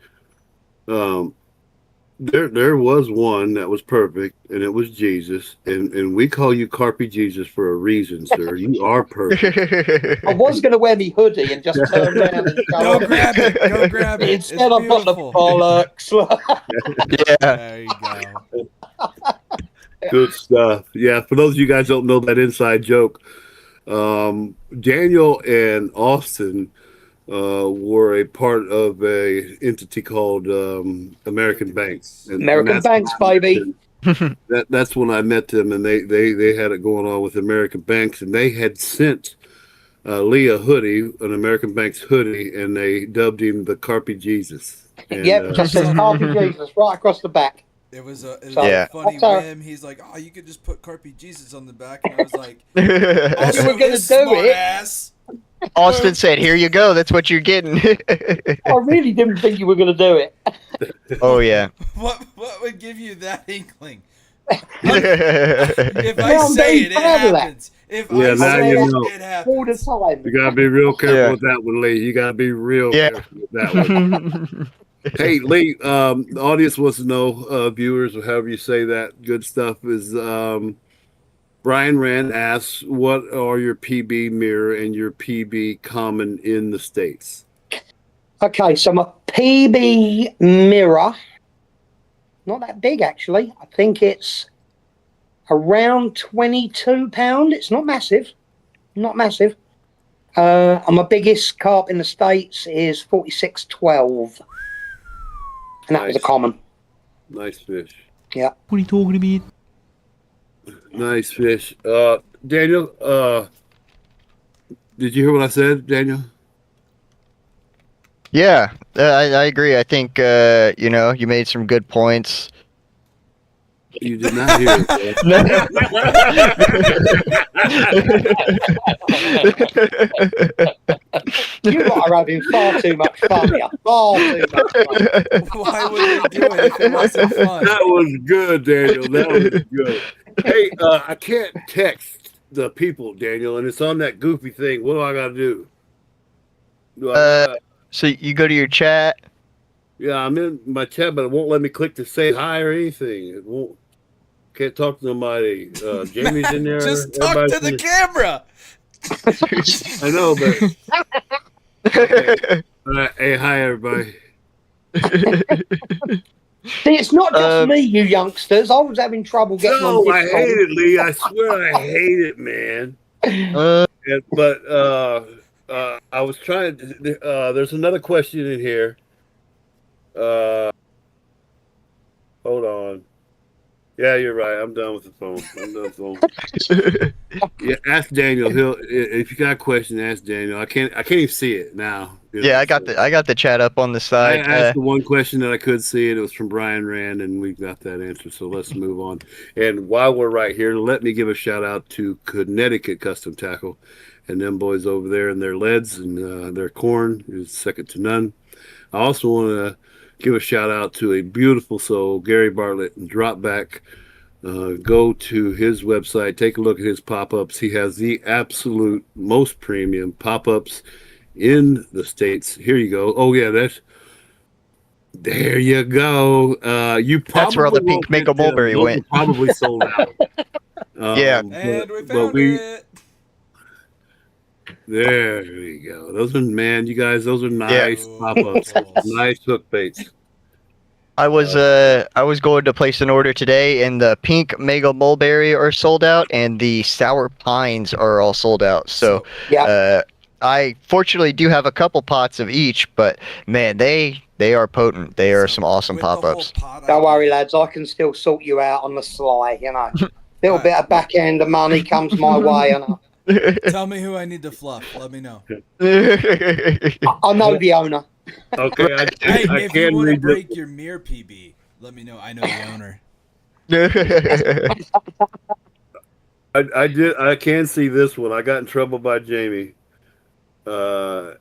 [SPEAKER 4] There was one that was perfect, and it was Jesus. And we call you Carpy Jesus for a reason, sir. You are perfect.
[SPEAKER 5] I was going to wear me hoodie and just turn down and
[SPEAKER 2] go grab it. Go grab it.
[SPEAKER 5] Instead, I've got the bollocks.
[SPEAKER 2] There you go.
[SPEAKER 4] Good stuff. Yeah, for those of you guys don't know that inside joke, Daniel and Austin were a part of a entity called American Banks.
[SPEAKER 5] American Banks, baby.
[SPEAKER 4] That's when I met them, and they had it going on with American Banks, and they had sent Lee a hoodie, an American Banks hoodie, and they dubbed him the Carpy Jesus. And,
[SPEAKER 5] just says Carpy Jesus right across the back.
[SPEAKER 2] It was a funny whim. He's like, "Oh, you could just put Carpy Jesus on the back," and I was like,
[SPEAKER 5] "You were going to do it."
[SPEAKER 3] Ass. Austin said, "Here you go. That's what you're getting."
[SPEAKER 5] I really didn't think you were going to do it.
[SPEAKER 3] Oh yeah.
[SPEAKER 2] What would give you that inkling? If I say it happens. If I say it happens.
[SPEAKER 5] All the time.
[SPEAKER 4] You gotta be real careful with that one, Lee. You gotta be real careful with that one. Hey, Lee, the audience wants to know, viewers, or however you say that good stuff, is Brian Rand asks, what are your PB mirror and your PB common in the States?
[SPEAKER 5] Okay, so my PB mirror, not that big actually. I think it's around 22 pound. It's not massive. Not massive. And my biggest carp in the States is 4612. And that was a common.
[SPEAKER 4] Nice fish.
[SPEAKER 5] Yeah.
[SPEAKER 6] What are you talking about?
[SPEAKER 4] Nice fish. Daniel, did you hear what I said, Daniel?
[SPEAKER 3] Yeah, I agree. I think, you made some good points.
[SPEAKER 4] You did not hear it.
[SPEAKER 5] You lot are having far too much fun here. Far too much fun.
[SPEAKER 2] Why would we do it if it wasn't fun?
[SPEAKER 4] That was good, Daniel. That was good. Hey, I can't text the people, Daniel, and it's on that goofy thing. What do I got to do?
[SPEAKER 3] So you go to your chat.
[SPEAKER 4] Yeah, I'm in my chat, but it won't let me click to say hi or anything. It won't. Can't talk to nobody. Jamie's in there.
[SPEAKER 2] Just talk
[SPEAKER 4] Everybody's
[SPEAKER 2] to
[SPEAKER 4] in
[SPEAKER 2] the
[SPEAKER 4] there.
[SPEAKER 2] camera.
[SPEAKER 4] I know, but okay. All right. Hey, hi everybody.
[SPEAKER 5] See, it's not just
[SPEAKER 3] Um,
[SPEAKER 5] me, you youngsters. I was having trouble getting on
[SPEAKER 4] No, I hate
[SPEAKER 5] Discord.
[SPEAKER 4] it, Lee. I swear I hate it, man.
[SPEAKER 3] uh,
[SPEAKER 4] But I was trying. There's another question in here. Uh, hold on. Yeah, you're right. I'm done with the phone. I'm done with the phone. Yeah, ask Daniel. He'll if you got a question, ask Daniel. I can't even see it now.
[SPEAKER 3] yeah, I got the chat up on the
[SPEAKER 4] I
[SPEAKER 3] side.
[SPEAKER 4] asked the one question that I could see, and it was from Brian Rand, and we got that answer. So let's move on. And while we're right here, let me give a shout out to Connecticut Custom Tackle, and them boys over there and their leads and their corn is second to none. I also want to give a shout out to a beautiful soul, Gary Bartlett, and drop back. Go to his website, take a look at his pop ups. He has the absolute most premium pop ups in the States. Here you go. Oh, yeah, there you go. You
[SPEAKER 3] That's where all the
[SPEAKER 4] probably
[SPEAKER 3] pink
[SPEAKER 4] won't get
[SPEAKER 3] Mako
[SPEAKER 4] them.
[SPEAKER 3] mulberry
[SPEAKER 4] Those
[SPEAKER 3] went.
[SPEAKER 4] are probably sold out.
[SPEAKER 3] Yeah.
[SPEAKER 2] And we
[SPEAKER 4] But
[SPEAKER 2] found it.
[SPEAKER 4] there we go. Those are, man, you guys, those are
[SPEAKER 3] Yeah.
[SPEAKER 4] nice pop ups, nice hook baits.
[SPEAKER 3] I was going to place an order today, and the pink Mega Mulberry are sold out, and the sour pines are all sold out. So,
[SPEAKER 5] Yeah.
[SPEAKER 3] I fortunately do have a couple pots of each, but man, they are potent. They are some awesome
[SPEAKER 2] With the whole
[SPEAKER 3] pop-ups.
[SPEAKER 2] pot
[SPEAKER 5] Don't worry,
[SPEAKER 2] idea-
[SPEAKER 5] lads. I can still sort you out on the sly. Little bit of back end of money comes my way,
[SPEAKER 2] Tell me who I need to fluff. Let me know.
[SPEAKER 5] I know the owner.
[SPEAKER 4] Okay,
[SPEAKER 2] Hey,
[SPEAKER 4] I
[SPEAKER 2] if you
[SPEAKER 4] can
[SPEAKER 2] want to
[SPEAKER 4] read
[SPEAKER 2] break
[SPEAKER 4] this.
[SPEAKER 2] your mirror PB, let me know. I know the owner.
[SPEAKER 4] I can see this one. I got in trouble by Jamie. And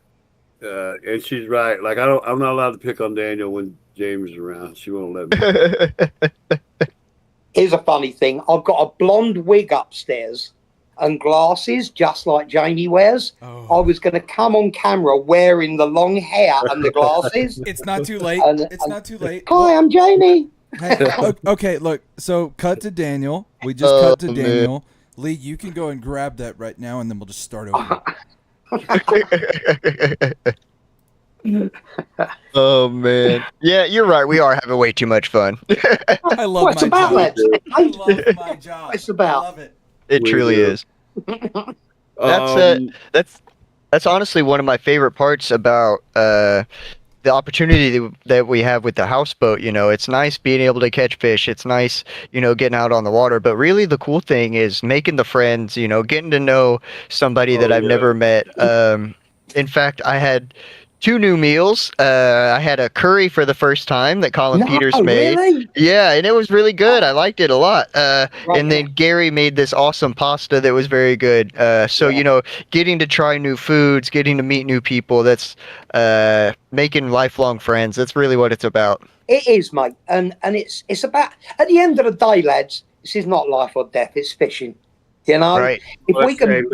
[SPEAKER 4] she's right. Like I'm not allowed to pick on Daniel when Jamie's around. She won't let me.
[SPEAKER 5] Here's a funny thing. I've got a blonde wig upstairs and glasses, just like Jamie wears.
[SPEAKER 2] Oh.
[SPEAKER 5] I was going to come on camera wearing the long hair and the glasses.
[SPEAKER 2] It's not too late.
[SPEAKER 5] And-
[SPEAKER 2] It's not too late.
[SPEAKER 5] Hi, I'm Jamie.
[SPEAKER 2] Hey, okay, look. So cut to Daniel. We just cut to Daniel. Lee, you can go and grab that right now, and then we'll just start over.
[SPEAKER 3] Oh man, yeah, you're right. We are having way too much fun.
[SPEAKER 2] I love
[SPEAKER 5] What's
[SPEAKER 2] my
[SPEAKER 5] about,
[SPEAKER 2] job.
[SPEAKER 5] lads?
[SPEAKER 2] I love my job.
[SPEAKER 5] It's about.
[SPEAKER 2] I love it.
[SPEAKER 3] It
[SPEAKER 4] We
[SPEAKER 3] truly
[SPEAKER 4] do.
[SPEAKER 3] is. That's honestly one of my favorite parts about the opportunity that we have with the houseboat. You know, it's nice being able to catch fish. It's nice, getting out on the water. But really, the cool thing is making the friends. Getting to know somebody that I've never met. In fact, I had 2 new meals. I had a curry for the first time that Colin Peters made.
[SPEAKER 5] Really?
[SPEAKER 3] Yeah, and it was really good. I liked it a lot. And then Gary made this awesome pasta that was very good. So, getting to try new foods, getting to meet new people, that's making lifelong friends. That's really what it's about.
[SPEAKER 5] It is, mate. And it's about, at the end of the day, lads, this is not life or death. It's fishing.
[SPEAKER 3] Right.
[SPEAKER 5] If we can...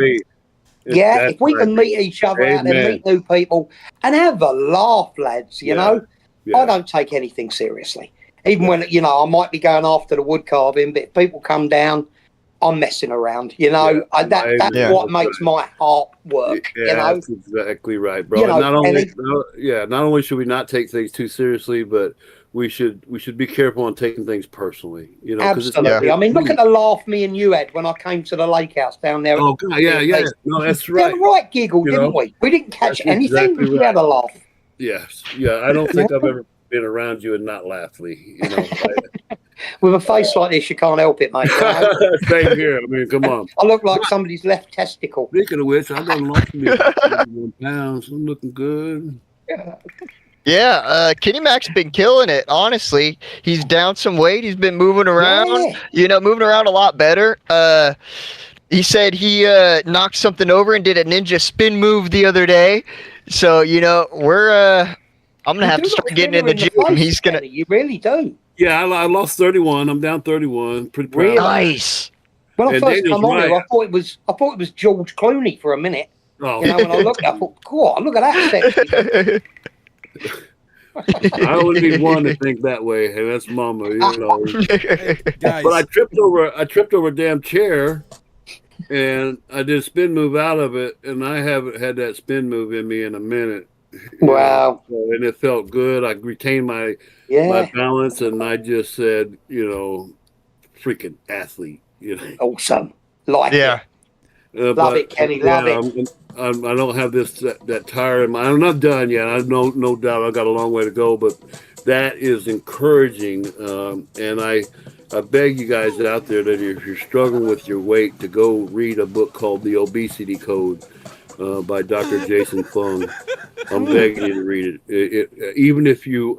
[SPEAKER 5] if we can meet each other out there, meet new people, and have a laugh, lads, I don't take anything seriously. Even when, I might be going after the wood carving, but if people come down, I'm messing around, that's what makes my heart work,
[SPEAKER 4] That's exactly right, bro. Not only should we not take things too seriously, but we should be careful on taking things personally.
[SPEAKER 5] Absolutely. I mean, look at the laugh me and you had when I came to the lake house down there.
[SPEAKER 4] Oh, God, yeah. No, that's
[SPEAKER 5] We had
[SPEAKER 4] right.
[SPEAKER 5] a right giggle, didn't we? We didn't catch anything,
[SPEAKER 4] exactly
[SPEAKER 5] we had a laugh.
[SPEAKER 4] Yes. Yeah, I don't think I've ever been around you and not laughed, Lee.
[SPEAKER 5] With a face like this, you can't help it, mate.
[SPEAKER 4] Same here. I mean, come on.
[SPEAKER 5] I look like somebody's left testicle.
[SPEAKER 4] Speaking of which, I done lost me 51 pounds. I'm looking good.
[SPEAKER 3] Yeah, Kitty Mac's been killing it, honestly. He's down some weight. He's been moving around, moving around a lot better. He said he knocked something over and did a ninja spin move the other day. So, I'm going to have to start getting in the gym. He's going to...
[SPEAKER 5] You really do.
[SPEAKER 4] Yeah, I lost 31. I'm down 31. Pretty proud.
[SPEAKER 5] Really?
[SPEAKER 3] Nice.
[SPEAKER 5] When I first come on here, I thought it was George Clooney for a minute.
[SPEAKER 4] Oh.
[SPEAKER 5] When I looked, I thought, God, look at that sexy.
[SPEAKER 4] I only need one to think that way, and that's Mama. You know.
[SPEAKER 2] Hey, guys.
[SPEAKER 4] But I tripped over a damn chair, and I did a spin move out of it, and I haven't had that spin move in me in a minute.
[SPEAKER 5] Wow.
[SPEAKER 4] And it felt good. I retained my
[SPEAKER 5] Yeah.
[SPEAKER 4] balance, and I just said, freaking athlete.
[SPEAKER 5] Awesome. Like
[SPEAKER 3] Yeah.
[SPEAKER 5] Love
[SPEAKER 4] But
[SPEAKER 5] it, Kenny. Love it.
[SPEAKER 4] I don't have that tire in my. I'm not done yet. I no doubt I got a long way to go, but that is encouraging. And I beg you guys out there that if you're struggling with your weight, to go read a book called The Obesity Code by Dr. Jason Fung. I'm begging you to read it. Even if you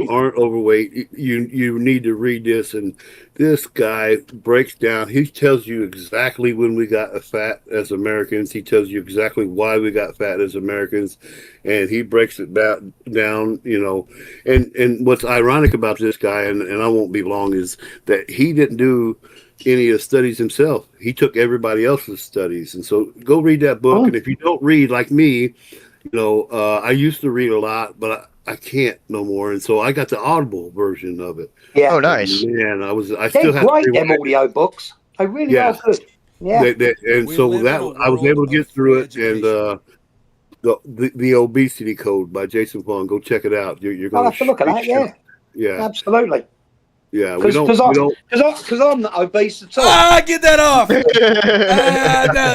[SPEAKER 4] aren't overweight, you need to read this. And this guy breaks down. He tells you exactly when we got fat as Americans. He tells you exactly why we got fat as Americans, and he breaks it down. And what's ironic about this guy, and I won't be long, is that he didn't do any of the studies himself. He took everybody else's studies. And so go read that book. And if you don't read like me, I used to read a lot, but I can't no more, and so I got the Audible version of it.
[SPEAKER 5] Yeah.
[SPEAKER 3] Oh, nice.
[SPEAKER 4] Man, I
[SPEAKER 5] They're
[SPEAKER 4] still have
[SPEAKER 5] great,
[SPEAKER 4] to
[SPEAKER 5] them audio books. They really are good. Yeah.
[SPEAKER 4] and
[SPEAKER 2] We
[SPEAKER 4] so
[SPEAKER 2] live
[SPEAKER 4] that
[SPEAKER 2] in a
[SPEAKER 4] I was
[SPEAKER 2] world
[SPEAKER 4] able to
[SPEAKER 2] of
[SPEAKER 4] get through
[SPEAKER 2] free
[SPEAKER 4] it. And the Obesity Code by Jason Fung. Go check it out. You're
[SPEAKER 5] I'll
[SPEAKER 4] going
[SPEAKER 5] have to look at that. Yeah.
[SPEAKER 4] Yeah.
[SPEAKER 5] Absolutely.
[SPEAKER 4] Yeah.
[SPEAKER 5] Because I'm not obese at all.
[SPEAKER 2] Get that off. No,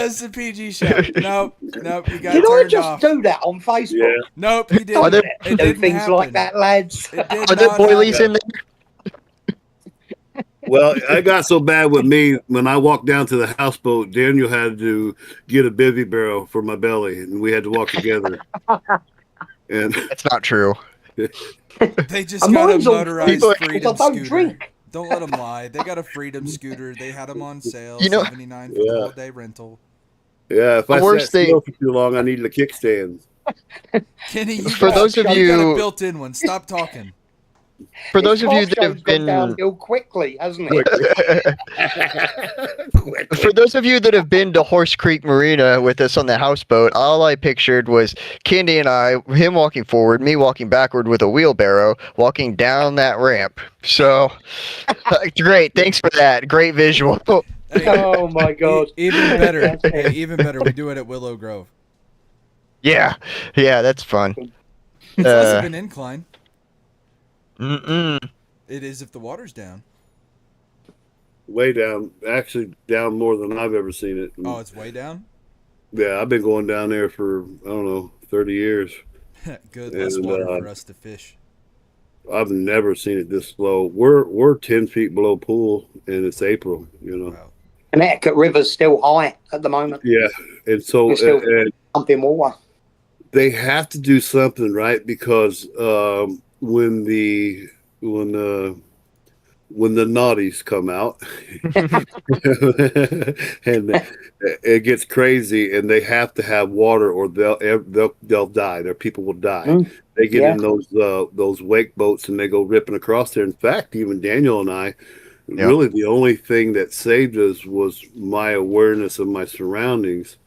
[SPEAKER 2] it's a PG show. Nope, you got
[SPEAKER 5] Did I
[SPEAKER 2] turned
[SPEAKER 5] just
[SPEAKER 2] off.
[SPEAKER 5] do that on Facebook?
[SPEAKER 4] Yeah.
[SPEAKER 2] Nope, you
[SPEAKER 5] Don't
[SPEAKER 2] didn't.
[SPEAKER 3] Are
[SPEAKER 2] It
[SPEAKER 5] do
[SPEAKER 2] didn't
[SPEAKER 5] things
[SPEAKER 2] happen.
[SPEAKER 5] like that, lads.
[SPEAKER 2] It did
[SPEAKER 3] Are there
[SPEAKER 2] not
[SPEAKER 3] boilies
[SPEAKER 2] happen.
[SPEAKER 3] in there?
[SPEAKER 4] Well, I got so bad with me when I walked down to the houseboat. Daniel had to get a bivy barrel for my belly, and we had to walk together. And
[SPEAKER 3] That's not true.
[SPEAKER 2] They just
[SPEAKER 5] And
[SPEAKER 2] got a
[SPEAKER 5] mine's on
[SPEAKER 2] motorized
[SPEAKER 3] free,
[SPEAKER 2] freedom
[SPEAKER 5] because I don't
[SPEAKER 2] scooter.
[SPEAKER 5] drink.
[SPEAKER 2] Don't let them lie. They got a freedom scooter. They had them on sale.
[SPEAKER 3] You know-
[SPEAKER 2] $79 for the whole day rental.
[SPEAKER 4] yeah, if
[SPEAKER 3] The
[SPEAKER 4] I
[SPEAKER 3] worst
[SPEAKER 4] sat
[SPEAKER 3] thing-
[SPEAKER 4] still for too long, I needed a kickstand.
[SPEAKER 2] Kenny, you
[SPEAKER 3] For
[SPEAKER 2] got,
[SPEAKER 3] those of
[SPEAKER 2] you got a
[SPEAKER 3] you-
[SPEAKER 2] built-in one. Stop talking.
[SPEAKER 3] For
[SPEAKER 5] This
[SPEAKER 3] those of you
[SPEAKER 5] talk
[SPEAKER 3] that
[SPEAKER 5] show's
[SPEAKER 3] have
[SPEAKER 5] gone
[SPEAKER 3] been
[SPEAKER 5] downhill quickly, hasn't it?
[SPEAKER 3] For those of you that have been to Horse Creek Marina with us on the houseboat, all I pictured was Candy and I, him walking forward, me walking backward with a wheelbarrow, walking down that ramp. So, great. Thanks for that. Great visual.
[SPEAKER 2] Hey,
[SPEAKER 5] Oh my god.
[SPEAKER 2] even better. Hey, even better. We do it at Willow Grove.
[SPEAKER 3] Yeah. Yeah, that's fun.
[SPEAKER 2] It's less of an incline.
[SPEAKER 3] Mm-mm.
[SPEAKER 2] It is if the water's down.
[SPEAKER 4] Way down, actually down more than I've ever seen it.
[SPEAKER 2] Oh, it's way down?
[SPEAKER 4] Yeah, I've been going down there for, I don't know, 30 years.
[SPEAKER 2] Good, less
[SPEAKER 4] And,
[SPEAKER 2] water for us to fish.
[SPEAKER 4] I've never seen it this low. We're 10 feet below pool, and it's April,
[SPEAKER 2] Wow.
[SPEAKER 5] Connecticut River's still high at the moment.
[SPEAKER 4] Yeah, and so
[SPEAKER 5] We're still
[SPEAKER 4] and
[SPEAKER 5] pumping water.
[SPEAKER 4] they have to do something, right? Because when the naughties come out and it gets crazy, and they have to have water, or they'll die. Their people will die. They get in those wake boats, and they go ripping across there. In fact, even Daniel and I, really the only thing that saved us was my awareness of my surroundings.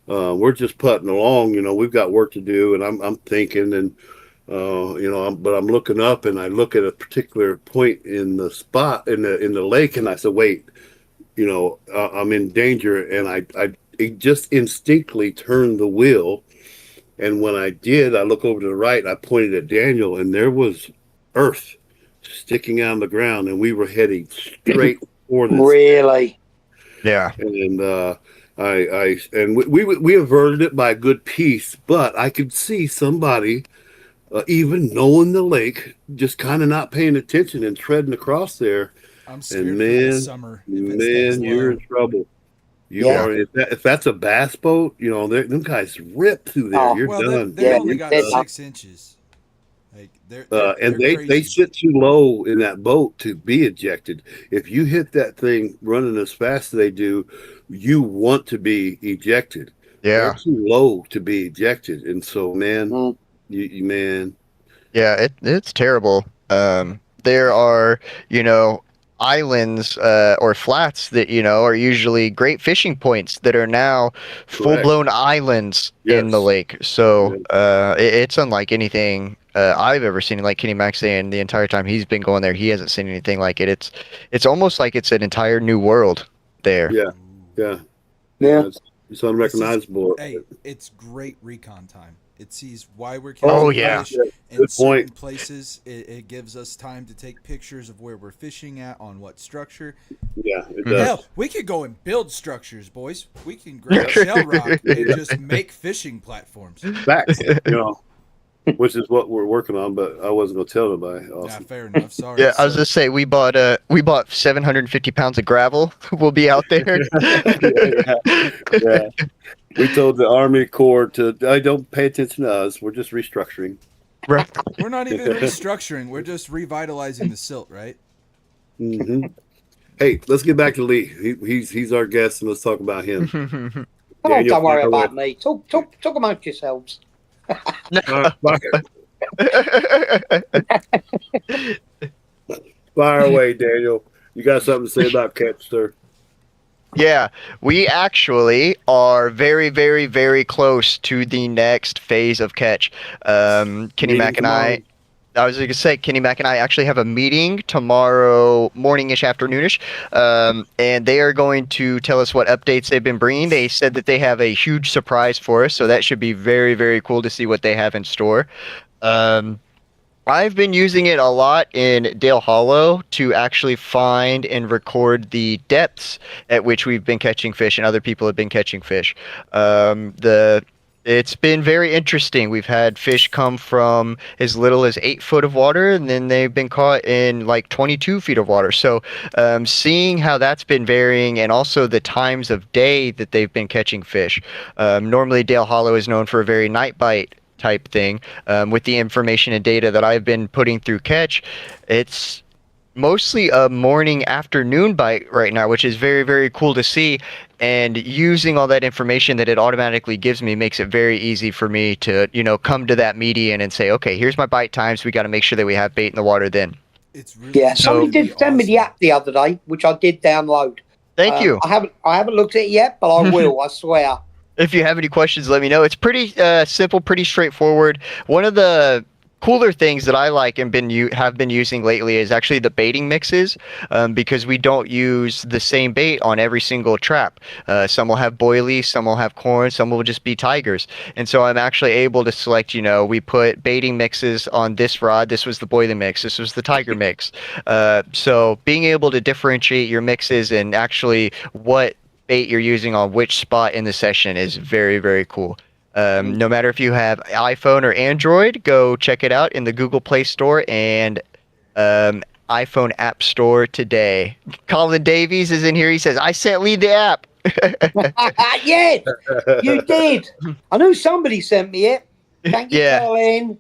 [SPEAKER 4] We're just putting along, we've got work to do, and I'm thinking, and but I'm looking up, and I look at a particular point in the spot in the lake, and I said, wait, I'm in danger. And I just instinctively turned the wheel. And when I did, I look over to the right, and I pointed at Daniel, and there was earth sticking out of the ground, and we were heading straight for this.
[SPEAKER 5] Really?
[SPEAKER 3] Yeah.
[SPEAKER 4] And we averted it by a good piece, but I could see somebody, even knowing the lake, just kind of not paying attention and treading across there.
[SPEAKER 2] I'm scared
[SPEAKER 4] And
[SPEAKER 2] for this summer. If it's that slow.
[SPEAKER 4] you're in trouble. You
[SPEAKER 5] Yeah.
[SPEAKER 4] are. If that's a bass boat, them guys rip through there.
[SPEAKER 5] Oh,
[SPEAKER 4] you're
[SPEAKER 2] Well,
[SPEAKER 4] done.
[SPEAKER 2] they
[SPEAKER 5] Yeah,
[SPEAKER 2] only got
[SPEAKER 5] they're
[SPEAKER 2] 6 inches. Like they're
[SPEAKER 4] And
[SPEAKER 2] they're
[SPEAKER 4] they
[SPEAKER 2] crazy.
[SPEAKER 4] sit too low in that boat to be ejected. If you hit that thing running as fast as they do, you want to be ejected.
[SPEAKER 3] Yeah.
[SPEAKER 4] They're too low to be ejected, and so man,
[SPEAKER 5] Mm.
[SPEAKER 4] man,
[SPEAKER 3] Yeah, it's terrible. There are, islands or flats that are usually great fishing points that are now full-blown islands in the
[SPEAKER 4] Yes.
[SPEAKER 3] lake. So it's unlike anything I've ever seen. Like Kenny Mac saying, the entire time he's been going there, he hasn't seen anything like it. It's almost like it's an entire new world there.
[SPEAKER 4] Yeah. Yeah.
[SPEAKER 5] Yeah.
[SPEAKER 4] It's unrecognizable.
[SPEAKER 2] Hey, it's great recon time. It sees why we're
[SPEAKER 3] Oh,
[SPEAKER 2] catching
[SPEAKER 3] yeah.
[SPEAKER 2] fish in
[SPEAKER 4] Good
[SPEAKER 2] certain
[SPEAKER 4] point.
[SPEAKER 2] places. It gives us time to take pictures of where we're fishing at, on what structure.
[SPEAKER 4] Yeah, it does.
[SPEAKER 2] Hell, we could go and build structures, boys. We can grab shell rock and just make fishing platforms.
[SPEAKER 4] Facts, which is what we're working on, but I wasn't gonna tell nobody.
[SPEAKER 2] Yeah,
[SPEAKER 4] Awesome.
[SPEAKER 2] fair enough. Sorry.
[SPEAKER 3] Yeah, I was just say we bought 750 pounds of gravel. We'll be out there.
[SPEAKER 4] Yeah. We told the Army Corps to don't pay attention to us. We're just restructuring.
[SPEAKER 3] Right.
[SPEAKER 2] We're not even restructuring. We're just revitalizing the silt, right?
[SPEAKER 4] Hmm. Hey, let's get back to Lee. He's our guest, and let's talk about him.
[SPEAKER 5] Oh,
[SPEAKER 4] Daniel,
[SPEAKER 5] don't worry
[SPEAKER 4] fire
[SPEAKER 5] about
[SPEAKER 4] away.
[SPEAKER 5] me. Talk amongst yourselves.
[SPEAKER 4] Fire away, Daniel. You got something to say about catch, sir?
[SPEAKER 3] Yeah, we actually are very, very, very close to the next phase of catch. Kenny
[SPEAKER 4] Meeting
[SPEAKER 3] Mac and
[SPEAKER 4] tomorrow.
[SPEAKER 3] I was going to say, Kenny Mac and I actually have a meeting tomorrow morning-ish, afternoonish, and they are going to tell us what updates they've been bringing. They said that they have a huge surprise for us, so that should be very, very cool to see what they have in store. I've been using it a lot in Dale Hollow to actually find and record the depths at which we've been catching fish and other people have been catching fish. It's been very interesting. We've had fish come from as little as 8 foot of water, and then they've been caught in like 22 feet of water. So seeing how that's been varying, and also the times of day that they've been catching fish. Normally Dale Hollow is known for a very night bite type thing. With the information and data that I've been putting through catch, it's mostly a morning afternoon bite right now, which is very, very cool to see. And using all that information that it automatically gives me makes it very easy for me to come to that median and say, okay, here's my bite times, we got to make sure that we have bait in the water then.
[SPEAKER 2] It's really
[SPEAKER 5] Somebody did send me the app the other day, which I did download.
[SPEAKER 3] Thank you.
[SPEAKER 5] I haven't looked at it yet, but I will. I swear.
[SPEAKER 3] If you have any questions, let me know. It's pretty simple, pretty straightforward. One of the cooler things that I like and have been using lately is actually the baiting mixes, because we don't use the same bait on every single trap. Some will have boilies, some will have corn, some will just be tigers. And so I'm actually able to select, we put baiting mixes on this rod. This was the boilie mix. This was the tiger mix. So being able to differentiate your mixes and actually what bait you're using on which spot in the session is very, very cool. No matter if you have iPhone or Android, go check it out in the Google Play Store and iPhone App Store today. Colin Davies is in here. He says, I sent Lee the app.
[SPEAKER 5] Yes, you did. I knew somebody sent me it. Thank you,
[SPEAKER 3] Yeah.
[SPEAKER 5] Colin.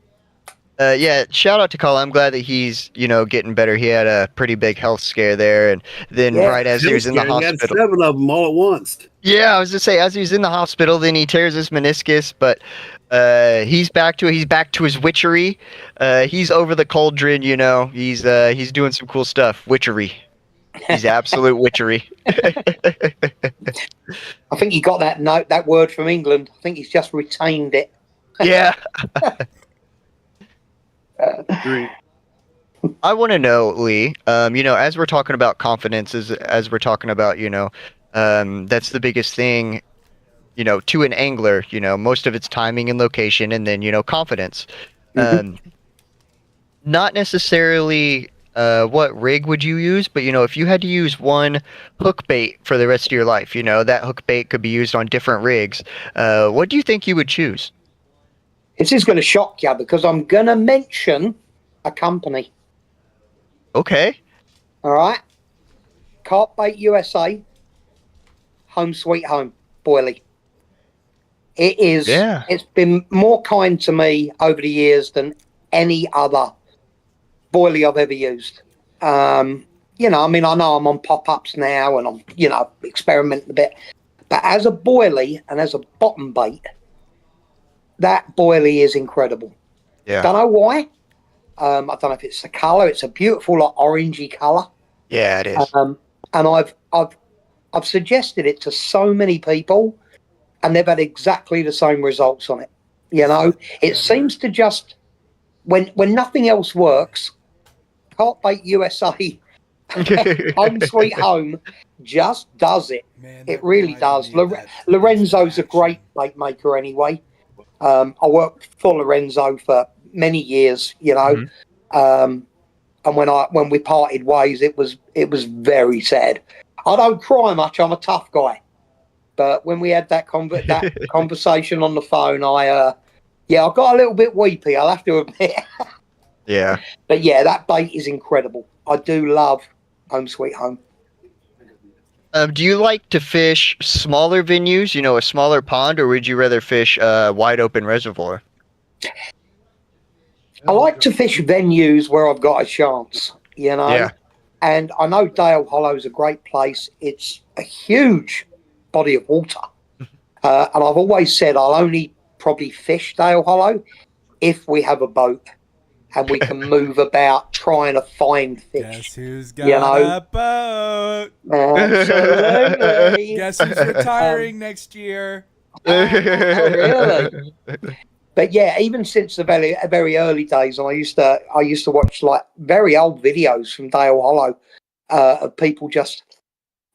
[SPEAKER 3] Yeah, shout out to Colin. I'm glad that he's, getting better. He had a pretty big health scare there, and then right as he was in the
[SPEAKER 4] He had
[SPEAKER 3] hospital.
[SPEAKER 4] 7 of them all at once.
[SPEAKER 3] Yeah, I was just say as he was in the hospital, then he tears his meniscus, but he's back to it. He's back to his witchery. He's over the cauldron, He's doing some cool stuff. Witchery. He's absolute witchery.
[SPEAKER 5] I think he got that word from England. I think he's just retained it.
[SPEAKER 3] Yeah.
[SPEAKER 4] Agreed.
[SPEAKER 3] I want to know, Lee, as we're talking about confidence, as we're talking about, that's the biggest thing, to an angler, most of it's timing and location, and then, confidence. Not necessarily what rig would you use, but, if you had to use one hook bait for the rest of your life, that hook bait could be used on different rigs. What do you think you would choose?
[SPEAKER 5] This is going to shock you because I'm going to mention a company.
[SPEAKER 3] Okay.
[SPEAKER 5] All right. Carpbait USA. Home sweet home. Boilie. It is.
[SPEAKER 3] Yeah.
[SPEAKER 5] It's been more kind to me over the years than any other boilie I've ever used. I know I'm on pop-ups now and I'm, experimenting a bit. But as a boilie and as a bottom bait, that boilie is incredible.
[SPEAKER 3] Yeah.
[SPEAKER 5] Don't know why. I don't know if it's the colour. It's a beautiful, orangey colour.
[SPEAKER 3] Yeah, it is.
[SPEAKER 5] And I've suggested it to so many people, and they've had exactly the same results on it. You know, it seems to just when nothing else works, Cartbait USA, Home Sweet Home, just does it.
[SPEAKER 2] Man,
[SPEAKER 5] It
[SPEAKER 2] that
[SPEAKER 5] really
[SPEAKER 2] reminded
[SPEAKER 5] does.
[SPEAKER 2] me of that
[SPEAKER 5] Lorenzo's a
[SPEAKER 2] instant
[SPEAKER 5] great
[SPEAKER 2] action.
[SPEAKER 5] bait maker anyway. I worked for Lorenzo for many years, you know. Um, and when we parted ways, it was very sad. I don't cry much. I'm a tough guy, but when we had that conversation on the phone, I got a little bit weepy. I'll have to admit.
[SPEAKER 3] Yeah.
[SPEAKER 5] But yeah, that bait is incredible. I do love Home Sweet Home.
[SPEAKER 3] Do you like to fish smaller venues, a smaller pond, or would you rather fish a wide open reservoir?
[SPEAKER 5] I like to fish venues where I've got a chance, you know.
[SPEAKER 3] Yeah.
[SPEAKER 5] And I know Dale Hollow is a great place. It's a huge body of water. And I've always said I'll only probably fish Dale Hollow if we have a boat and we can move about trying to find fish.
[SPEAKER 2] Guess who's got
[SPEAKER 5] You know?
[SPEAKER 2] a boat?
[SPEAKER 5] Absolutely.
[SPEAKER 2] Guess who's retiring next year?
[SPEAKER 5] Really? But yeah, even since the very early days, I used to watch like very old videos from Dale Hollow of people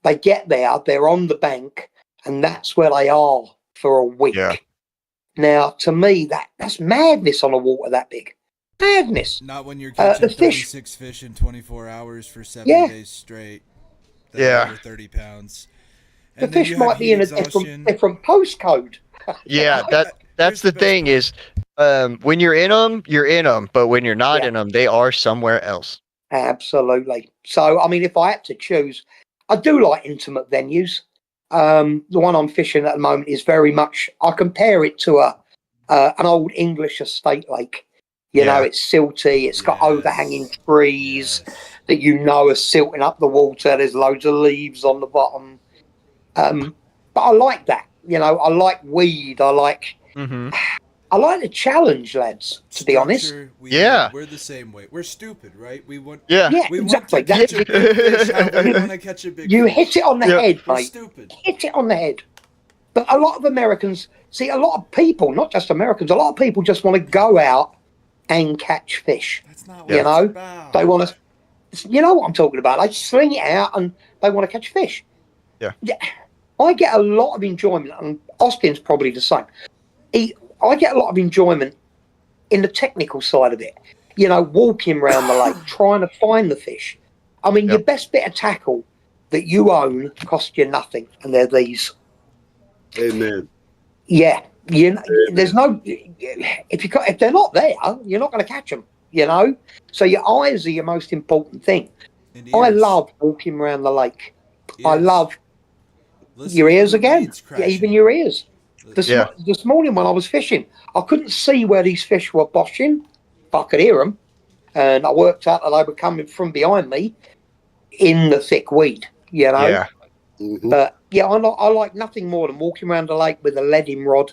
[SPEAKER 5] they get there, they're on the bank, and that's where they are for a week.
[SPEAKER 3] Yeah.
[SPEAKER 5] Now, to me, that's madness on a water that big. Madness.
[SPEAKER 2] Not when you're catching
[SPEAKER 5] the fish-
[SPEAKER 2] 36 fish in 24 hours for 7
[SPEAKER 5] Yeah.
[SPEAKER 2] days straight. That
[SPEAKER 3] Yeah.
[SPEAKER 2] Over 30 pounds.
[SPEAKER 5] The
[SPEAKER 2] And then
[SPEAKER 5] fish
[SPEAKER 2] you have
[SPEAKER 5] might be
[SPEAKER 2] heat
[SPEAKER 5] in a
[SPEAKER 2] exhaustion.
[SPEAKER 5] different postcode.
[SPEAKER 3] Yeah, that's
[SPEAKER 2] Here's
[SPEAKER 3] the
[SPEAKER 2] the best
[SPEAKER 3] thing
[SPEAKER 2] part.
[SPEAKER 3] is, when you're in them, you're in them, but when you're not
[SPEAKER 5] Yeah.
[SPEAKER 3] in them, they are somewhere else.
[SPEAKER 5] Absolutely. So, I mean, if I had to choose, I do like intimate venues. The one I'm fishing at the moment is very much. I compare it to an old English estate lake. You know,
[SPEAKER 3] Yeah.
[SPEAKER 5] it's silty. It's got
[SPEAKER 2] Yes.
[SPEAKER 5] overhanging trees
[SPEAKER 2] Yes.
[SPEAKER 5] that are silting up the water. There's loads of leaves on the bottom. But I like that. You know, I like weed. I like
[SPEAKER 3] Mm-hmm.
[SPEAKER 5] the challenge, lads. To be honest.
[SPEAKER 2] Structure,
[SPEAKER 3] Yeah.
[SPEAKER 2] We're the same way. We're stupid, right? We want
[SPEAKER 3] Yeah.
[SPEAKER 5] Yeah,
[SPEAKER 2] we
[SPEAKER 5] exactly.
[SPEAKER 2] want to catch a big fish how we want to catch a big
[SPEAKER 5] You
[SPEAKER 2] fish.
[SPEAKER 5] hit it on the
[SPEAKER 3] Yeah.
[SPEAKER 5] head,
[SPEAKER 2] We're
[SPEAKER 5] mate.
[SPEAKER 2] stupid.
[SPEAKER 5] Hit it on the head. But a lot of Americans, see, a lot of people, not just Americans, a lot of people just want to go out and catch fish.
[SPEAKER 2] That's not what
[SPEAKER 5] You
[SPEAKER 2] it's
[SPEAKER 5] know,
[SPEAKER 2] about.
[SPEAKER 5] they want to, you know what I'm talking about. They sling it out and they want to catch fish.
[SPEAKER 3] Yeah.
[SPEAKER 5] I get a lot of enjoyment, and Austin's probably the same. I get a lot of enjoyment in the technical side of it. You know, walking around the lake, trying to find the fish. I mean, your best bit of tackle that you own costs you nothing, and they're these.
[SPEAKER 4] Amen.
[SPEAKER 5] Yeah, there's no. If they're not there, you're not going to catch them. You know, so your eyes are your most important thing.
[SPEAKER 2] And
[SPEAKER 5] I
[SPEAKER 2] ears.
[SPEAKER 5] love walking around the lake. I
[SPEAKER 2] Ears.
[SPEAKER 5] love
[SPEAKER 2] Listen
[SPEAKER 5] your
[SPEAKER 2] to
[SPEAKER 5] ears
[SPEAKER 2] the
[SPEAKER 5] again.
[SPEAKER 2] weeds crashing.
[SPEAKER 5] Even your ears.
[SPEAKER 3] Yeah.
[SPEAKER 5] This morning when I was fishing, I couldn't see where these fish were boshing, but I could hear them, and I worked out that they were coming from behind me in the thick weed. You know.
[SPEAKER 3] Yeah.
[SPEAKER 4] Mhm.
[SPEAKER 5] But yeah, I like nothing more than walking around the lake with a leading rod,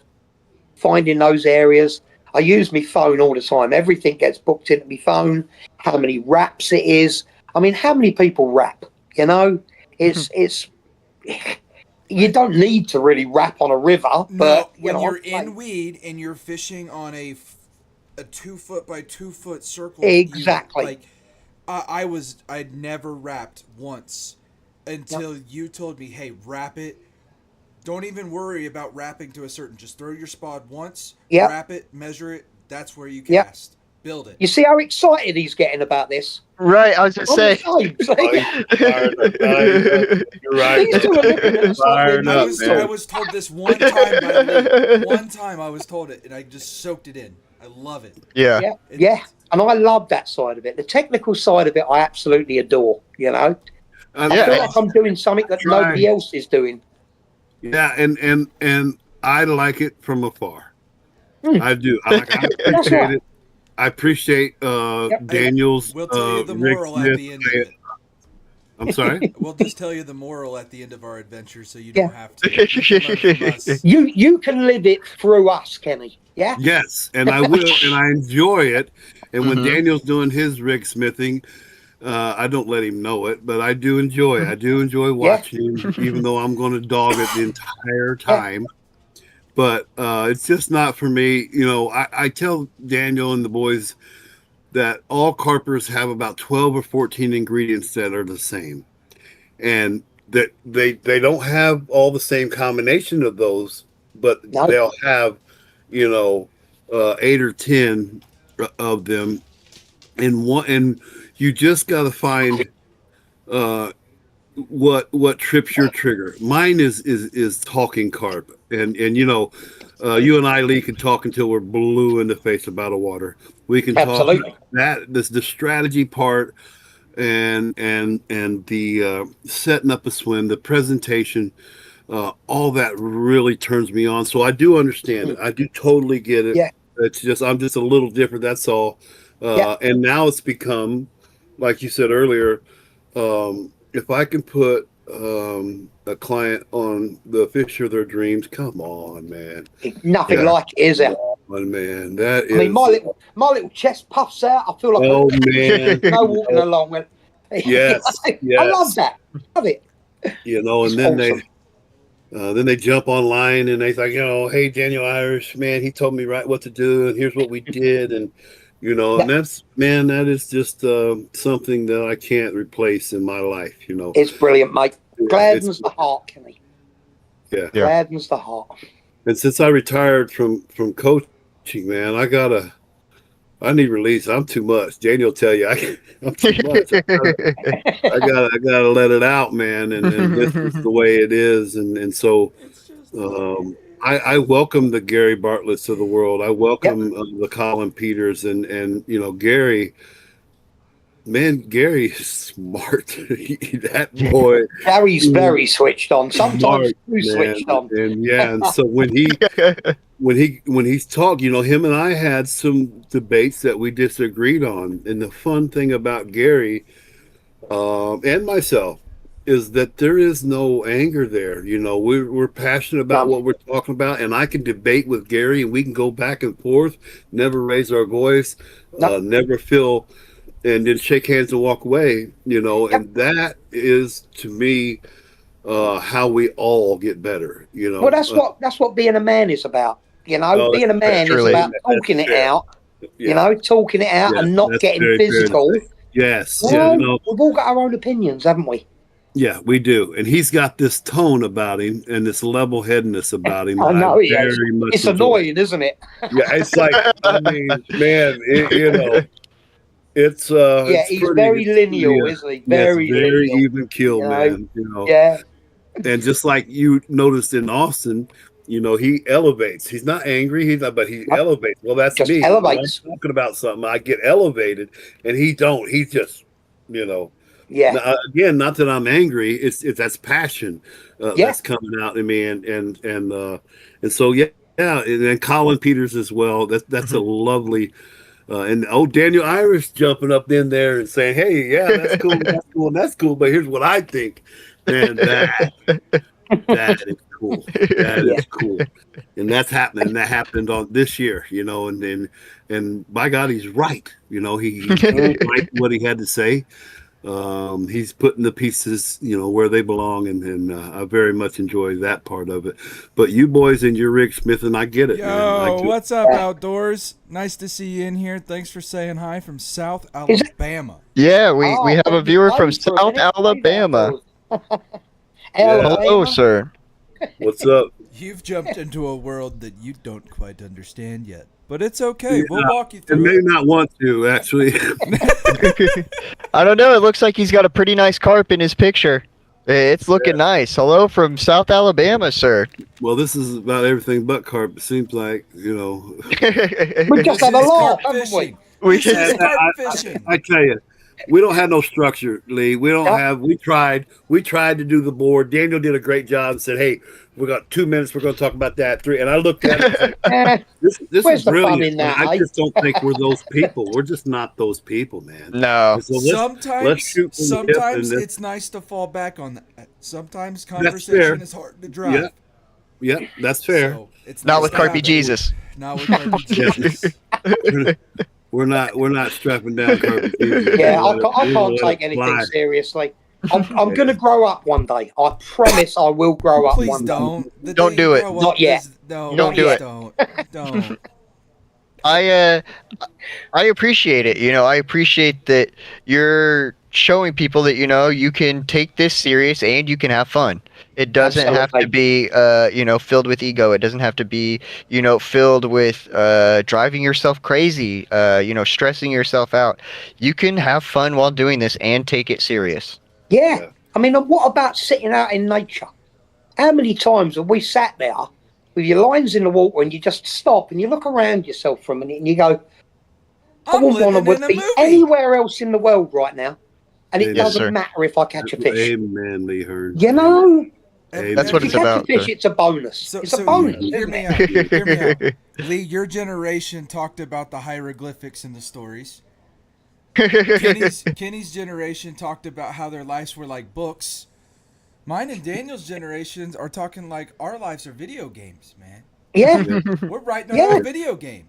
[SPEAKER 5] finding those areas. I use my phone all the time. Everything gets booked into my phone. How many wraps it is. I mean, how many people wrap? You know, it's you don't need to really wrap on a river, but
[SPEAKER 2] No, when you're
[SPEAKER 5] I'm
[SPEAKER 2] in weed and you're fishing on a 2 foot by 2 foot circle,
[SPEAKER 5] Exactly.
[SPEAKER 2] I'd never wrapped once until you told me, hey, wrap it. Don't even worry about wrapping to a certain. Just throw your spot once,
[SPEAKER 5] Yep.
[SPEAKER 2] wrap it, measure it. That's where you
[SPEAKER 5] Yep.
[SPEAKER 2] cast. Build it.
[SPEAKER 5] You see how excited he's getting about this?
[SPEAKER 3] Right. I was gonna
[SPEAKER 5] I'm
[SPEAKER 3] say.
[SPEAKER 5] the same, see?
[SPEAKER 4] You're right.
[SPEAKER 5] These two are looking at us like
[SPEAKER 4] Fired
[SPEAKER 5] we're
[SPEAKER 4] up,
[SPEAKER 5] nuts.
[SPEAKER 4] man.
[SPEAKER 2] I was told this one time by Lee. One time I was told it, and I just soaked it in. I love it.
[SPEAKER 3] Yeah.
[SPEAKER 5] Yeah. And I love that side of it. The technical side of it, I absolutely adore. You know, I
[SPEAKER 3] Yeah.
[SPEAKER 5] feel like I'm doing something that
[SPEAKER 4] Try.
[SPEAKER 5] nobody else is doing.
[SPEAKER 4] Yeah, and I like it from afar. I do. I appreciate
[SPEAKER 5] right.
[SPEAKER 4] it. I appreciate Daniel's.
[SPEAKER 2] We'll tell you the
[SPEAKER 4] Rick
[SPEAKER 2] moral
[SPEAKER 4] Smith.
[SPEAKER 2] at the end of it.
[SPEAKER 4] I'm sorry.
[SPEAKER 2] We'll just tell you the moral at the end of our adventure, so you
[SPEAKER 5] Yeah.
[SPEAKER 2] don't have to. You can learn from us.
[SPEAKER 5] You can live it through us, Kenny. Yeah.
[SPEAKER 4] Yes, and I will, and I enjoy it. And when
[SPEAKER 3] Mhm.
[SPEAKER 4] Daniel's doing his rig smithing, I don't let him know it, but I do enjoy. I do enjoy watching him, even though I'm going to dog it the entire time. But it's just not for me. You know, I tell Daniel and the boys that all carpers have about 12 or 14 ingredients that are the same, and that they don't have all the same combination of those, but
[SPEAKER 5] No.
[SPEAKER 4] they'll have, you know, 8 or 10 of them in one, and you just got to find uh, what trips your trigger. Mine is talking carp, and you know, you and I, Lee, can talk until we're blue in the face about a water. We can talk
[SPEAKER 5] Absolutely.
[SPEAKER 4] that this the strategy part and the setting up a swim, the presentation, all that really turns me on. So I do understand it. I do totally get it.
[SPEAKER 5] Yeah.
[SPEAKER 4] It's just I'm just a little different. That's all.
[SPEAKER 5] Yeah.
[SPEAKER 4] And now it's become, like you said earlier, if I can put a client on the fish of their dreams, come on, man.
[SPEAKER 5] Nothing
[SPEAKER 4] Yeah.
[SPEAKER 5] like it, is there?
[SPEAKER 4] Come on, man. That is.
[SPEAKER 5] I mean, my little chest puffs out. I feel like
[SPEAKER 4] Oh man.
[SPEAKER 5] no walking along. With,
[SPEAKER 4] Yes.
[SPEAKER 5] I
[SPEAKER 4] Yes.
[SPEAKER 5] love that. Love it.
[SPEAKER 4] You know,
[SPEAKER 5] It's
[SPEAKER 4] and
[SPEAKER 5] awesome.
[SPEAKER 4] then they jump online and they like, you know, hey, Daniel Irish, man, he told me right what to do, and here's what we did, and you know, and that's, man, that is just something that I can't replace in my life. You know,
[SPEAKER 5] It's brilliant, mate.
[SPEAKER 4] Yeah,
[SPEAKER 5] Gladdens the heart, Kenny.
[SPEAKER 4] yeah.
[SPEAKER 5] Gladdens the heart.
[SPEAKER 4] And since I retired from coaching, man, I need release. I'm too much. Daniel will tell you I'm too much. I gotta let it out, man. And this is the way it is. And so I welcome the Gary Bartletts of the world. I welcome the Colin Peters and you know, Gary. Man, Gary is smart. That boy.
[SPEAKER 5] Gary's very switched on. Sometimes
[SPEAKER 4] Smart,
[SPEAKER 5] too switched on.
[SPEAKER 4] And yeah, and so when he's talked, you know, him and I had some debates that we disagreed on. And the fun thing about Gary and myself is that there is no anger there. You know, we're passionate about what we're talking about, and I can debate with Gary, and we can go back and forth, never raise our voice, never feel, and then shake hands and walk away. You know, and that is to me how we all get better. You know,
[SPEAKER 5] Well, that's what being a man is about. You know, being a man is about talking it out. You know, talking it out and not getting physical.
[SPEAKER 4] Yes,
[SPEAKER 5] Well, we've all got our own opinions, haven't we?
[SPEAKER 4] Yeah, we do. And he's got this tone about him and this level-headedness about him.
[SPEAKER 5] I know he
[SPEAKER 4] very
[SPEAKER 5] is.
[SPEAKER 4] much
[SPEAKER 5] It's
[SPEAKER 4] enjoy.
[SPEAKER 5] annoying, isn't it?
[SPEAKER 4] Yeah, it's like, I mean, man, you know, it's it's
[SPEAKER 5] he's
[SPEAKER 4] pretty,
[SPEAKER 5] very lineal, isn't he? Very lineal.
[SPEAKER 4] even keel,
[SPEAKER 5] You know?
[SPEAKER 4] man. You know,
[SPEAKER 5] Yeah,
[SPEAKER 4] and just like you noticed in Austin, you know, he elevates. He's not angry. He's not, but he elevates. Well, that's
[SPEAKER 5] just
[SPEAKER 4] me.
[SPEAKER 5] elevates.
[SPEAKER 4] When I'm talking about something, I get elevated, and he don't. He just, you know.
[SPEAKER 5] yeah.
[SPEAKER 4] Now, again, not that I'm angry. It's that's passion that's coming out in me, and so yeah, and then Colin Peters as well. That's a lovely. And Daniel Irish jumping up in there and saying, "Hey, yeah, that's cool, that's cool, and that's cool." But here's what I think, and that is cool. That is cool, and that's happening. And that happened on this year, you know. And by God, he's right. You know, he's right what he had to say. He's putting the pieces, you know, where they belong, and I very much enjoy that part of it. But you boys and your Rick Smith, and I get it, man.
[SPEAKER 2] What's up, Outdoors? Nice to see you in here. Thanks for saying hi from South Alabama.
[SPEAKER 3] Yeah, we have a viewer from South Alabama. Hello, sir.
[SPEAKER 4] What's up?
[SPEAKER 2] You've jumped into a world that you don't quite understand yet, but it's okay. We'll walk you through
[SPEAKER 4] And may
[SPEAKER 2] it.
[SPEAKER 4] not want to, actually.
[SPEAKER 3] I don't know. It looks like he's got a pretty nice carp in his picture. It's looking nice. Hello from South Alabama, sir.
[SPEAKER 4] Well, this is about everything but carp. It seems like, you know.
[SPEAKER 5] We just had a
[SPEAKER 2] This is
[SPEAKER 5] laugh,
[SPEAKER 2] carp
[SPEAKER 5] haven't we?
[SPEAKER 2] fishing. This is carp fishing.
[SPEAKER 4] I tell you, we don't have no structure, Lee. We don't have. We tried to do the board. Daniel did a great job and said, "Hey, we got 2 minutes. We're going to talk about that." 3, and I looked at it. And said, this
[SPEAKER 5] Where's
[SPEAKER 4] is
[SPEAKER 5] the fun
[SPEAKER 4] brilliant.
[SPEAKER 5] in that,
[SPEAKER 4] I
[SPEAKER 5] eh?
[SPEAKER 4] just don't think we're those people. We're just not those people, man.
[SPEAKER 3] No.
[SPEAKER 4] So
[SPEAKER 2] Sometimes
[SPEAKER 4] shoot from the hip and
[SPEAKER 2] it's nice to fall back on that. Sometimes
[SPEAKER 4] fair.
[SPEAKER 2] conversation is hard to drive.
[SPEAKER 4] Yeah, that's fair.
[SPEAKER 2] So it's
[SPEAKER 3] Not
[SPEAKER 2] nice
[SPEAKER 3] with
[SPEAKER 2] to
[SPEAKER 3] Carpy
[SPEAKER 2] have it.
[SPEAKER 3] Jesus.
[SPEAKER 2] Not with Carpy Jesus.
[SPEAKER 4] we're not strapping down carpet season.
[SPEAKER 5] Yeah, I
[SPEAKER 4] We're gonna
[SPEAKER 5] can't
[SPEAKER 4] let
[SPEAKER 5] take
[SPEAKER 4] it
[SPEAKER 5] anything
[SPEAKER 4] fly.
[SPEAKER 5] seriously. I'm going to grow up one day. I promise I will grow up
[SPEAKER 2] Please
[SPEAKER 5] one day.
[SPEAKER 2] don't. The
[SPEAKER 3] Don't
[SPEAKER 2] day you
[SPEAKER 3] do it.
[SPEAKER 2] grow
[SPEAKER 5] Not
[SPEAKER 2] up
[SPEAKER 5] yet.
[SPEAKER 2] is no.
[SPEAKER 3] Don't do
[SPEAKER 2] please
[SPEAKER 3] it.
[SPEAKER 2] Don't.
[SPEAKER 3] I appreciate it. I appreciate that you're showing people that you can take this serious and you can have fun. It doesn't have to
[SPEAKER 5] Absolutely.
[SPEAKER 3] be filled with ego. It doesn't have to be filled with driving yourself crazy, stressing yourself out. You can have fun while doing this and take it serious.
[SPEAKER 5] Yeah.
[SPEAKER 4] Yeah.
[SPEAKER 5] I mean, what about sitting out in nature? How many times have we sat there with your lines in the water and you just stop and you look around yourself for a minute and you go, I
[SPEAKER 2] I'm
[SPEAKER 5] wouldn't want
[SPEAKER 2] living in
[SPEAKER 5] to
[SPEAKER 2] a
[SPEAKER 5] be
[SPEAKER 2] movie.
[SPEAKER 5] anywhere else in the world right now. And it
[SPEAKER 4] Amen.
[SPEAKER 3] Yes,
[SPEAKER 5] doesn't
[SPEAKER 3] sir.
[SPEAKER 5] matter if I catch a fish.
[SPEAKER 4] Amen, Lee Hearn.
[SPEAKER 5] You know,
[SPEAKER 3] That's what
[SPEAKER 5] if you
[SPEAKER 3] it's
[SPEAKER 5] catch a
[SPEAKER 3] about,
[SPEAKER 5] fish,
[SPEAKER 3] sir.
[SPEAKER 5] it's a bonus.
[SPEAKER 2] So,
[SPEAKER 5] It's a
[SPEAKER 2] so
[SPEAKER 5] bonus,
[SPEAKER 2] hear
[SPEAKER 5] isn't
[SPEAKER 2] me
[SPEAKER 5] it?
[SPEAKER 2] out. Hear me out. Lee, your generation talked about the hieroglyphics in the stories. Kenny's generation talked about how their lives were like books. Mine and Daniel's generations are talking like our lives are video games, man.
[SPEAKER 5] Yeah,
[SPEAKER 2] We're writing our
[SPEAKER 5] Yeah.
[SPEAKER 2] own video game.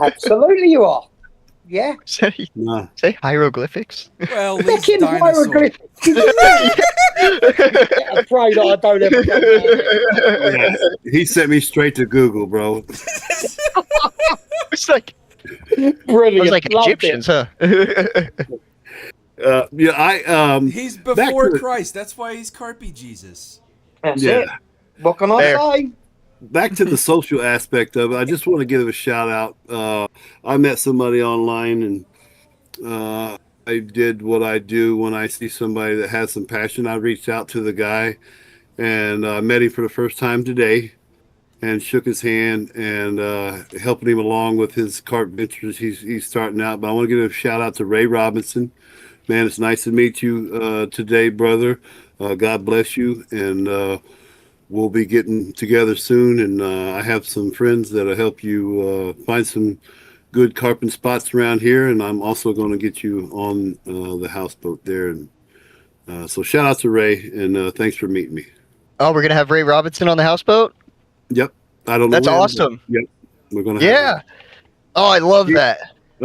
[SPEAKER 5] absolutely you are. Yeah.
[SPEAKER 3] say,
[SPEAKER 4] Nah.
[SPEAKER 3] say hieroglyphics.
[SPEAKER 2] Well, Lee's
[SPEAKER 5] Fucking
[SPEAKER 2] dinosaur.
[SPEAKER 5] hieroglyphics. Did you get afraid I don't ever go down there?
[SPEAKER 4] Yeah, he sent me straight to Google, bro.
[SPEAKER 3] It's like
[SPEAKER 5] Brilliant.
[SPEAKER 3] like
[SPEAKER 5] Loved
[SPEAKER 3] Egyptians,
[SPEAKER 5] it.
[SPEAKER 3] huh?
[SPEAKER 4] Yeah, I
[SPEAKER 2] He's
[SPEAKER 4] back
[SPEAKER 2] before
[SPEAKER 4] to
[SPEAKER 2] Christ. That's why he's Carpi Jesus.
[SPEAKER 5] That's
[SPEAKER 4] yeah.
[SPEAKER 5] it. What can I
[SPEAKER 3] There.
[SPEAKER 5] say?
[SPEAKER 4] Back to the social aspect of it. I just want to give a shout out. I met somebody online, and I did what I do when I see somebody that has some passion. I reached out to the guy, and I met him for the first time today, and shook his hand and helping him along with his carp ventures. He's starting out, but I want to give a shout out to Ray Robinson. Man, it's nice to meet you today, brother. God bless you, and we'll be getting together soon. And I have some friends that'll help you find some good carping spots around here. And I'm also going to get you on the houseboat there. And so shout out to Ray, and thanks for meeting me.
[SPEAKER 3] Oh, we're gonna have Ray Robinson on the houseboat.
[SPEAKER 4] Yep, I don't know.
[SPEAKER 3] That's
[SPEAKER 4] when, but
[SPEAKER 3] awesome.
[SPEAKER 4] Yep, we're going to. Have
[SPEAKER 3] Yeah. Oh, I love that.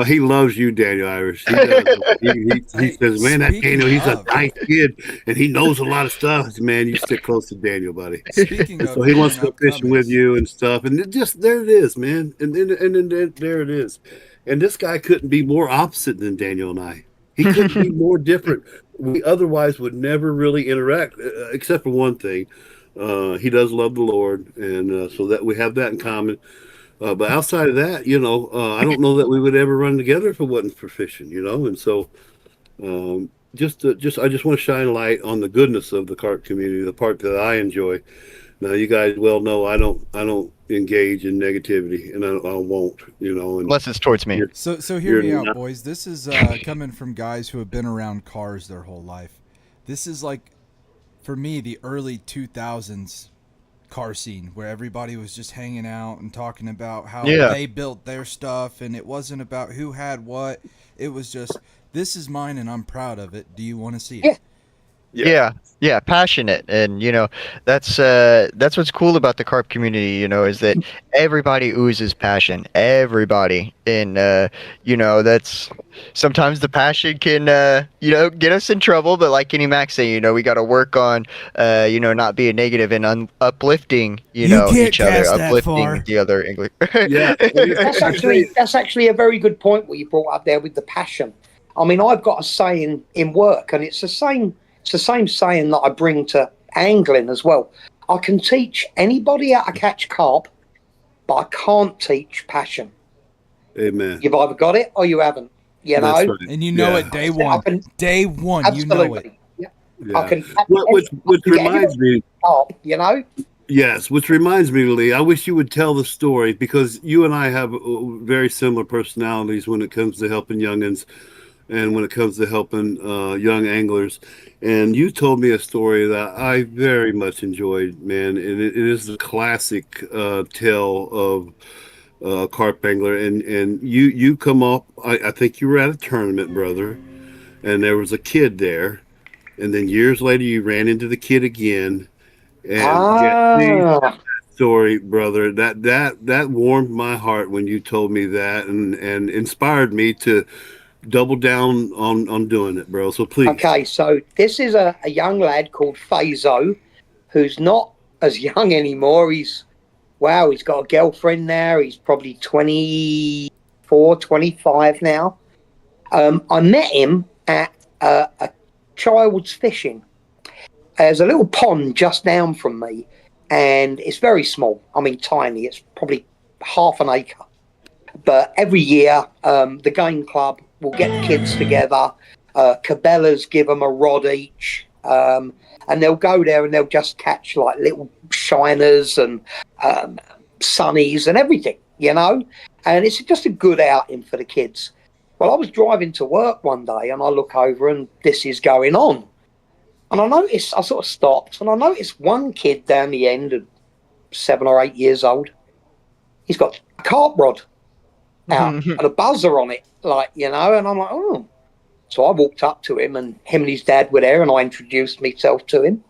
[SPEAKER 4] He loves you, Daniel Irish. He does. He
[SPEAKER 2] Hey,
[SPEAKER 4] says, "Man, that
[SPEAKER 2] speaking
[SPEAKER 4] Daniel, he's a
[SPEAKER 2] of-
[SPEAKER 4] nice kid, and he knows a lot of stuff." I said, "Man, you stick close to Daniel, buddy."
[SPEAKER 2] Speaking
[SPEAKER 4] And
[SPEAKER 2] of,
[SPEAKER 4] so he wants to
[SPEAKER 2] doing
[SPEAKER 4] go fishing with
[SPEAKER 2] upcomings,
[SPEAKER 4] you and stuff, and there it is, man. And then there it is. And this guy couldn't be more opposite than Daniel and I. He couldn't be more different. We otherwise would never really interact, except for one thing. He does love the Lord, and so that we have that in common. But outside of that, I don't know that we would ever run together if it wasn't for fishing, And so, I just want to shine a light on the goodness of the carp community, the part that I enjoy. Now, you guys well know I don't engage in negativity, and I won't, And
[SPEAKER 3] Unless it's towards me.
[SPEAKER 2] so hear me
[SPEAKER 4] you're
[SPEAKER 2] out,
[SPEAKER 4] not-
[SPEAKER 2] boys. This is coming from guys who have been around cars their whole life. This is like, for me, the early 2000s car scene where everybody was just hanging out and talking about how
[SPEAKER 3] Yeah.
[SPEAKER 2] they built their stuff, and it wasn't about who had what. It was just, this is mine and I'm proud of it. Do you want to see it?
[SPEAKER 5] Yeah.
[SPEAKER 3] Yeah, passionate, and that's what's cool about the carp community. Is that everybody oozes passion. Everybody, and that's sometimes the passion can get us in trouble. But like Kenny Mac saying, we got to work on not being negative and uplifting
[SPEAKER 2] can't
[SPEAKER 3] each other,
[SPEAKER 2] cast that
[SPEAKER 3] uplifting
[SPEAKER 2] far.
[SPEAKER 3] the other English.
[SPEAKER 4] Yeah,
[SPEAKER 5] That's actually a very good point what you brought up there with the passion. I mean, I've got a saying in work, and it's the same saying that I bring to angling as well. I can teach anybody how to catch carp, but I can't teach passion.
[SPEAKER 4] Amen.
[SPEAKER 5] You've either got it or you haven't. You
[SPEAKER 4] That's
[SPEAKER 5] know,
[SPEAKER 4] right.
[SPEAKER 2] And you know
[SPEAKER 4] Yeah.
[SPEAKER 2] it day one. Day one,
[SPEAKER 5] absolutely.
[SPEAKER 2] you know it.
[SPEAKER 5] Yeah.
[SPEAKER 4] Yeah.
[SPEAKER 5] I can.
[SPEAKER 4] Which reminds me.
[SPEAKER 5] Carp, you know.
[SPEAKER 4] Yes, which reminds me, Lee, I wish you would tell the story because you and I have very similar personalities when it comes to helping youngins and when it comes to helping young anglers. And you told me a story that I very much enjoyed, man. And it is the classic tale of a carp angler. And you come up, I think you were at a tournament, brother, and there was a kid there. And then years later, you ran into the kid again. And
[SPEAKER 5] Ah,
[SPEAKER 4] story, brother. That warmed my heart when you told me that, and inspired me to double down on doing it, bro. So please.
[SPEAKER 5] Okay, so this is a young lad called Fazo, who's not as young anymore. He's got a girlfriend now. He's probably 24, 25 now. I met him at a child's fishing. There's a little pond just down from me, and it's very small. I mean, tiny. It's probably half an acre. But every year, the game club will get the kids together. Cabela's give them a rod each, and they'll go there and they'll just catch like little shiners and sunnies and everything, you know. And it's just a good outing for the kids. Well, I was driving to work one day and I look over and this is going on. And I sort of stopped and I noticed one kid down the end of 7 or 8 years old. He's got a carp rod out and a buzzer on it, like, you know, and I'm like, oh. So I walked up to him and his dad were there and I introduced myself to him.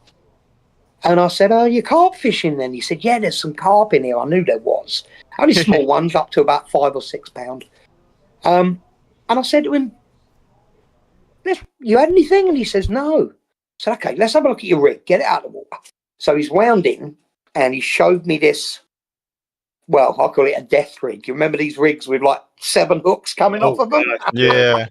[SPEAKER 5] And I said, oh, you carp fishing then? He said, yeah, there's some carp in here. I knew there was. Only small ones, up to about 5 or 6 pound. And I said to him, you had anything? And he says, no. I said, okay, let's have a look at your rig. Get it out of the water. So he's wound in and he showed me this, well, I call it a death rig. You remember these rigs with like 7 hooks coming off of them?
[SPEAKER 3] Yeah.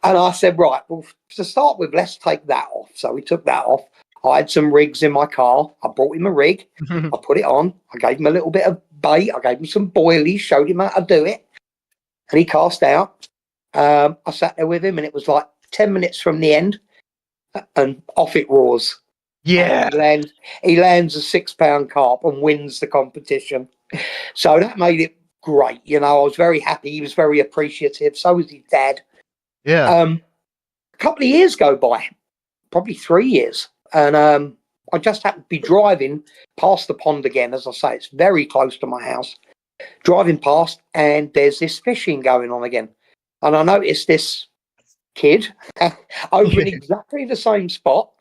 [SPEAKER 5] And I said, right, well, to start with, let's take that off. So we took that off. I had some rigs in my car. I brought him a rig. I put it on. I gave him a little bit of bait. I gave him some boilies, showed him how to do it. And he cast out. I sat there with him and it was like 10 minutes from the end and off it roars.
[SPEAKER 3] Yeah.
[SPEAKER 5] He lands a 6 pound carp and wins the competition. So that made it great. You know, I was very happy. He was very appreciative. So was his dad.
[SPEAKER 3] Yeah.
[SPEAKER 5] A couple of years go by, probably 3 years. And I just happened to be driving past the pond again. As I say, it's very close to my house. Driving past and there's this fishing going on again. And I noticed this kid over in exactly the same spot,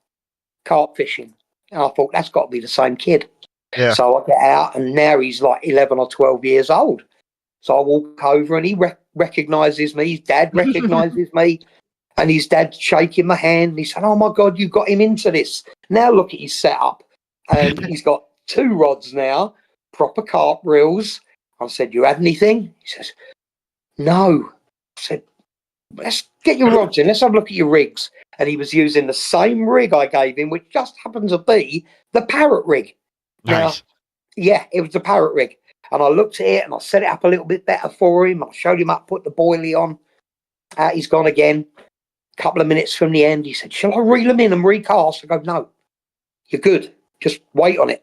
[SPEAKER 5] carp fishing. And I thought, that's got to be the same kid.
[SPEAKER 3] Yeah.
[SPEAKER 5] So I get out and now he's like 11 or 12 years old. So I walk over and he recognizes me. His dad recognizes me. And his dad's shaking my hand. And he said, oh, my God, you got him into this. Now look at his setup. And he's got 2 rods now, proper carp reels. I said, you had anything? He says, no. I said, let's get your rods in. Let's have a look at your rigs. And he was using the same rig I gave him, which just happened to be the parrot rig.
[SPEAKER 3] Nice.
[SPEAKER 5] Now, yeah, it was the parrot rig. And I looked at it and I set it up a little bit better for him. I showed him up, put the boilie on. He's gone again. Couple of minutes from the end, he said, shall I reel them in and recast? I go, no, you're good. Just wait on it.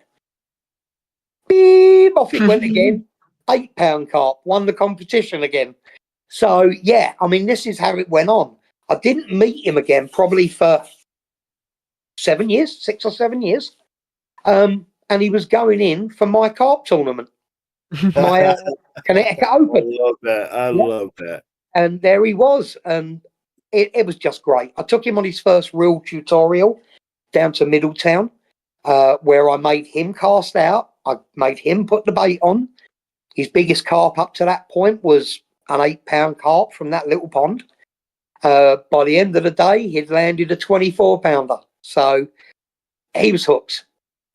[SPEAKER 5] Beep, off it went again. 8 pound carp, won the competition again. So, yeah, I mean, this is how it went on. I didn't meet him again probably for 7 years, 6 or 7 years. And he was going in for my carp tournament, my Connecticut Open.
[SPEAKER 4] I love that. I love that.
[SPEAKER 5] And there he was. And it was just great. I took him on his first real tutorial down to Middletown, where I made him cast out. I made him put the bait on. His biggest carp up to that point was an 8 pound carp from that little pond. By the end of the day, he'd landed a 24 pounder. So he was hooked.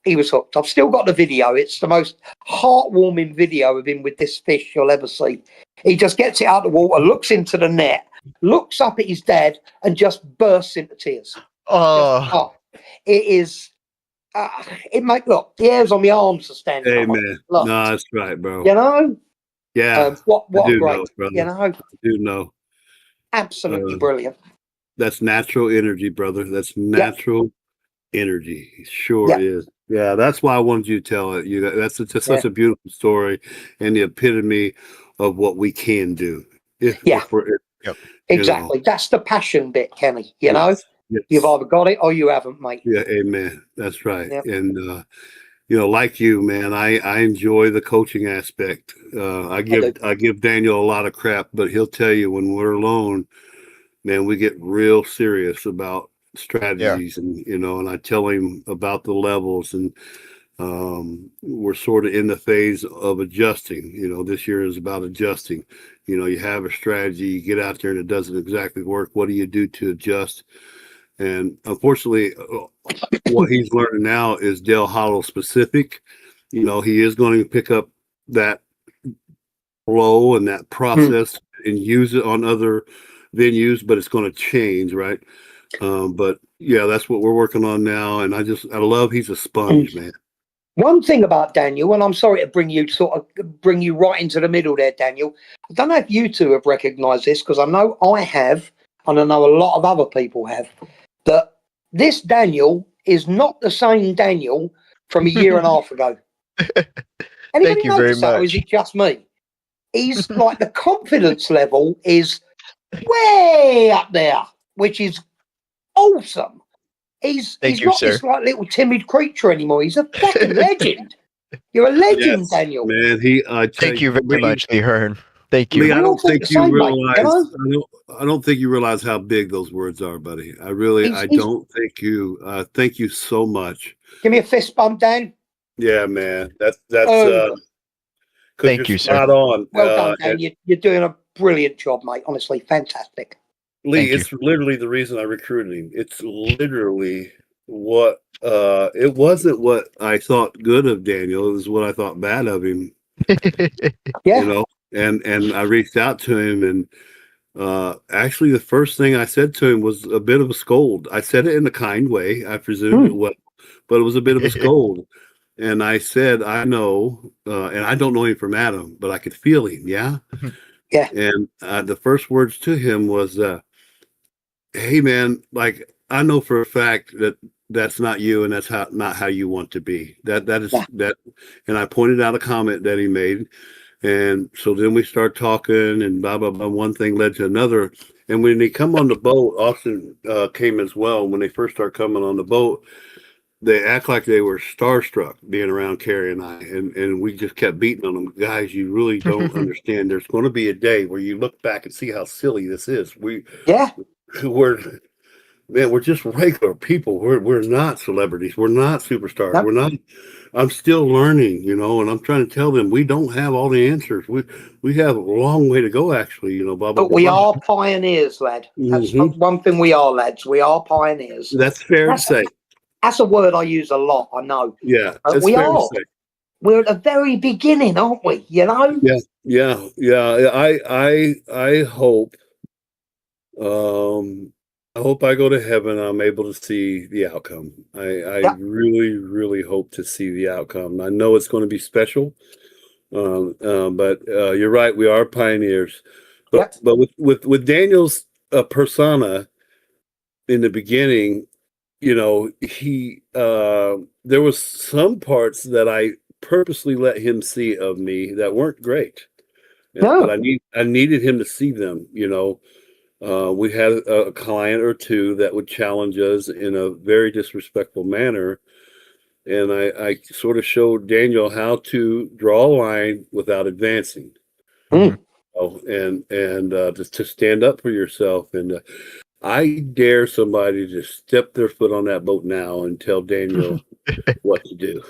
[SPEAKER 5] He was hooked. I've still got the video. It's the most heartwarming video of him with this fish you'll ever see. He just gets it out of the water, looks into the net, looks up at his dad and just bursts into tears. It is look, the hairs on my arms are standing
[SPEAKER 4] Hey,
[SPEAKER 5] up.
[SPEAKER 4] man.
[SPEAKER 5] Look,
[SPEAKER 4] No, that's right, bro.
[SPEAKER 5] you know?
[SPEAKER 4] Yeah.
[SPEAKER 5] What
[SPEAKER 4] I do
[SPEAKER 5] a great,
[SPEAKER 4] know, brother.
[SPEAKER 5] you know?
[SPEAKER 4] I do know.
[SPEAKER 5] Absolutely brilliant.
[SPEAKER 4] That's natural energy, brother. That's natural energy. It sure is. Yeah, that's why I wanted you to tell it. That's just such a beautiful story and the epitome of what we can do. If
[SPEAKER 5] Exactly. That's the passion bit, Kenny. You know?
[SPEAKER 4] Yes.
[SPEAKER 5] You've either got it or you haven't, mate.
[SPEAKER 4] Yeah, amen. That's right.
[SPEAKER 5] Yep.
[SPEAKER 4] And like you, man, I enjoy the coaching aspect. I give Daniel a lot of crap, but he'll tell you when we're alone, man, we get real serious about strategies and I tell him about the levels and We're sort of in the phase of adjusting. This year is about adjusting. You have a strategy, you get out there and it doesn't exactly work. What do you do to adjust? And unfortunately, what he's learning now is Dale Hollow specific. He is going to pick up that flow and that process and use it on other venues, but it's going to change, right? But yeah, that's what we're working on now. And I love he's a sponge, man.
[SPEAKER 5] One thing about Daniel, and I'm sorry to bring you right into the middle there, Daniel. I don't know if you two have recognised this, because I know I have, and I know a lot of other people have, that this Daniel is not the same Daniel from a year and a half ago. Anybody
[SPEAKER 3] Thank you very
[SPEAKER 5] notice that, or is
[SPEAKER 3] much.
[SPEAKER 5] it just me? He's like, the confidence level is way up there, which is awesome. He's
[SPEAKER 3] you,
[SPEAKER 5] not
[SPEAKER 3] sir.
[SPEAKER 5] this like little timid creature anymore. He's a fucking legend. You're a legend,
[SPEAKER 4] Yes,
[SPEAKER 5] Daniel.
[SPEAKER 4] man.
[SPEAKER 3] Thank you very much, Lee Hearn. Thank you.
[SPEAKER 4] Lee, I don't think you realize.
[SPEAKER 5] Mate,
[SPEAKER 4] I don't think you realize how big those words are, buddy. I don't think you. Thank you so much.
[SPEAKER 5] Give me a fist bump, Dan.
[SPEAKER 4] Yeah, man. That's
[SPEAKER 3] Thank you, sir.
[SPEAKER 4] spot on.
[SPEAKER 5] Well done, Dan. You're doing a brilliant job, mate. Honestly, fantastic.
[SPEAKER 4] Lee, it's literally the reason I recruited him. It's literally what it wasn't what I thought good of Daniel. It was what I thought bad of him.
[SPEAKER 5] Yeah.
[SPEAKER 4] And I reached out to him, and actually the first thing I said to him was a bit of a scold. I said it in a kind way, I presume it was, but it was a bit of a scold. And I said, I know, and I don't know him from Adam, but I could feel him. Yeah.
[SPEAKER 5] Yeah.
[SPEAKER 4] And the first words to him was, hey man, like, I know for a fact that that's not you, and that's not how you want to be. That is that. And I pointed out a comment that he made. And so then we start talking, and blah, blah, blah. One thing led to another. And when they come on the boat, Austin came as well. When they first start coming on the boat, they act like they were starstruck being around Carrie and I. And we just kept beating on them. Guys, you really don't understand. There's going to be a day where you look back and see how silly this is. We're just regular people. We're not celebrities. We're not superstars.
[SPEAKER 5] Nope.
[SPEAKER 4] We're not. I'm still learning, and I'm trying to tell them we don't have all the answers. We have a long way to go, actually, blah, blah,
[SPEAKER 5] But
[SPEAKER 4] blah.
[SPEAKER 5] we are pioneers, lad. That's one thing we are, lads. We are pioneers.
[SPEAKER 4] That's fair to say.
[SPEAKER 5] That's a word I use a lot, I know.
[SPEAKER 4] Yeah,
[SPEAKER 5] But we are. We're at the very beginning, aren't we?
[SPEAKER 4] Yeah. I hope. I hope I go to heaven. I'm able to see the outcome. I really, really hope to see the outcome. I know it's going to be special, but you're right. We are pioneers. But with Daniel's persona in the beginning, he there was some parts that I purposely let him see of me that weren't great. But I needed him to see them. We had a client or two that would challenge us in a very disrespectful manner. And I sort of showed Daniel how to draw a line without advancing. And just to stand up for yourself. And I dare somebody to step their foot on that boat now and tell Daniel what to do.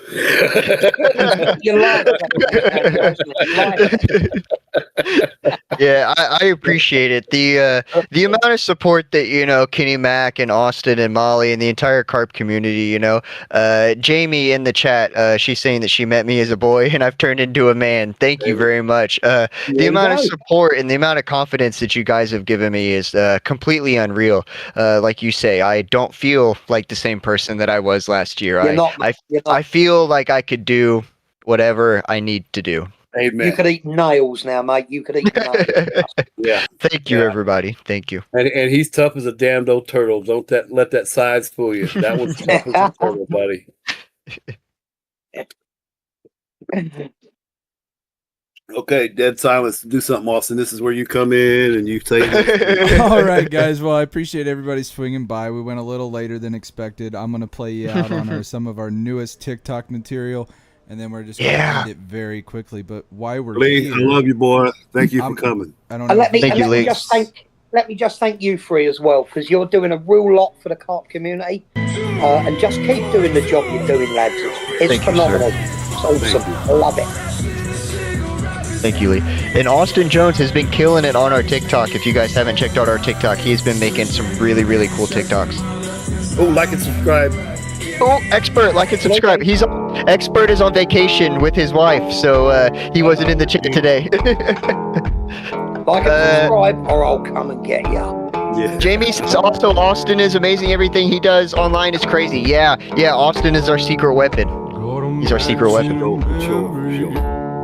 [SPEAKER 3] Yeah, I appreciate it. The amount of support that Kenny Mac and Austin and Molly and the entire carp community. Jamie in the chat, she's saying that she met me as a boy and I've turned into a man. Thank you very much. The amount of support and the amount of confidence that you guys have given me is completely unreal. Like you say, I don't feel like the same person that I was last year. I feel like I could do whatever I need to do.
[SPEAKER 4] Amen.
[SPEAKER 5] You could eat nails now, mate. You could eat nails.
[SPEAKER 4] Yeah.
[SPEAKER 3] Thank you, everybody. Thank you.
[SPEAKER 4] And he's tough as a damned old turtle. Don't let that size fool you. That one's tough as a turtle, buddy. Okay, dead silence. Do something, Austin. This is where you come in and you say.
[SPEAKER 2] All right, guys. Well, I appreciate everybody swinging by. We went a little later than expected. I'm going to play you out on some of our newest TikTok material, and then we're just going to end it very quickly. But why we're
[SPEAKER 4] Lee,
[SPEAKER 2] here,
[SPEAKER 4] I love you, boy. Thank you for coming.
[SPEAKER 2] I don't know.
[SPEAKER 5] Let me just thank you three as well, because you're doing a real lot for the carp community. And just keep doing the job you're doing, lads. It's
[SPEAKER 3] Thank you,
[SPEAKER 5] phenomenal.
[SPEAKER 3] sir.
[SPEAKER 5] It's awesome. I love it.
[SPEAKER 3] Thank you, Lee. And Austin Jones has been killing it on our TikTok. If you guys haven't checked out our TikTok, he's been making some really, really cool TikToks.
[SPEAKER 4] Oh, like and subscribe.
[SPEAKER 3] Oh, Expert, like and subscribe. Expert is on vacation with his wife, so he wasn't in the chat today.
[SPEAKER 5] Like and subscribe, or I'll come and get you.
[SPEAKER 4] Yeah.
[SPEAKER 3] Jamie says also Austin is amazing. Everything he does online is crazy. Yeah, Austin is our secret weapon. He's our secret weapon.
[SPEAKER 4] Sure.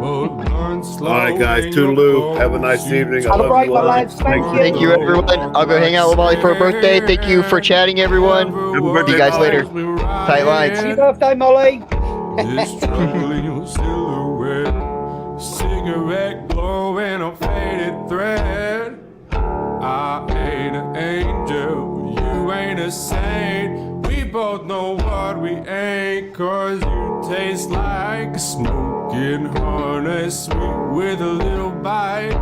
[SPEAKER 4] All right, guys. Toodaloo. Have a nice evening. I
[SPEAKER 5] Have a
[SPEAKER 4] love
[SPEAKER 5] great
[SPEAKER 4] you
[SPEAKER 5] one,
[SPEAKER 4] all.
[SPEAKER 5] lads. Thank you.
[SPEAKER 3] Thank you, everyone. I'll go hang out with Molly for her birthday. Thank you for chatting, everyone.
[SPEAKER 4] Happy
[SPEAKER 3] See
[SPEAKER 4] birthday,
[SPEAKER 3] you guys
[SPEAKER 4] Molly.
[SPEAKER 3] later. Tight lines.
[SPEAKER 5] Happy birthday, Molly.
[SPEAKER 6] This struggling silhouette, cigarette glowing on faded thread. I ain't an angel, you ain't a saint. We both know what we ain't, 'cause you taste like a smoking harness, sweet with a little bite.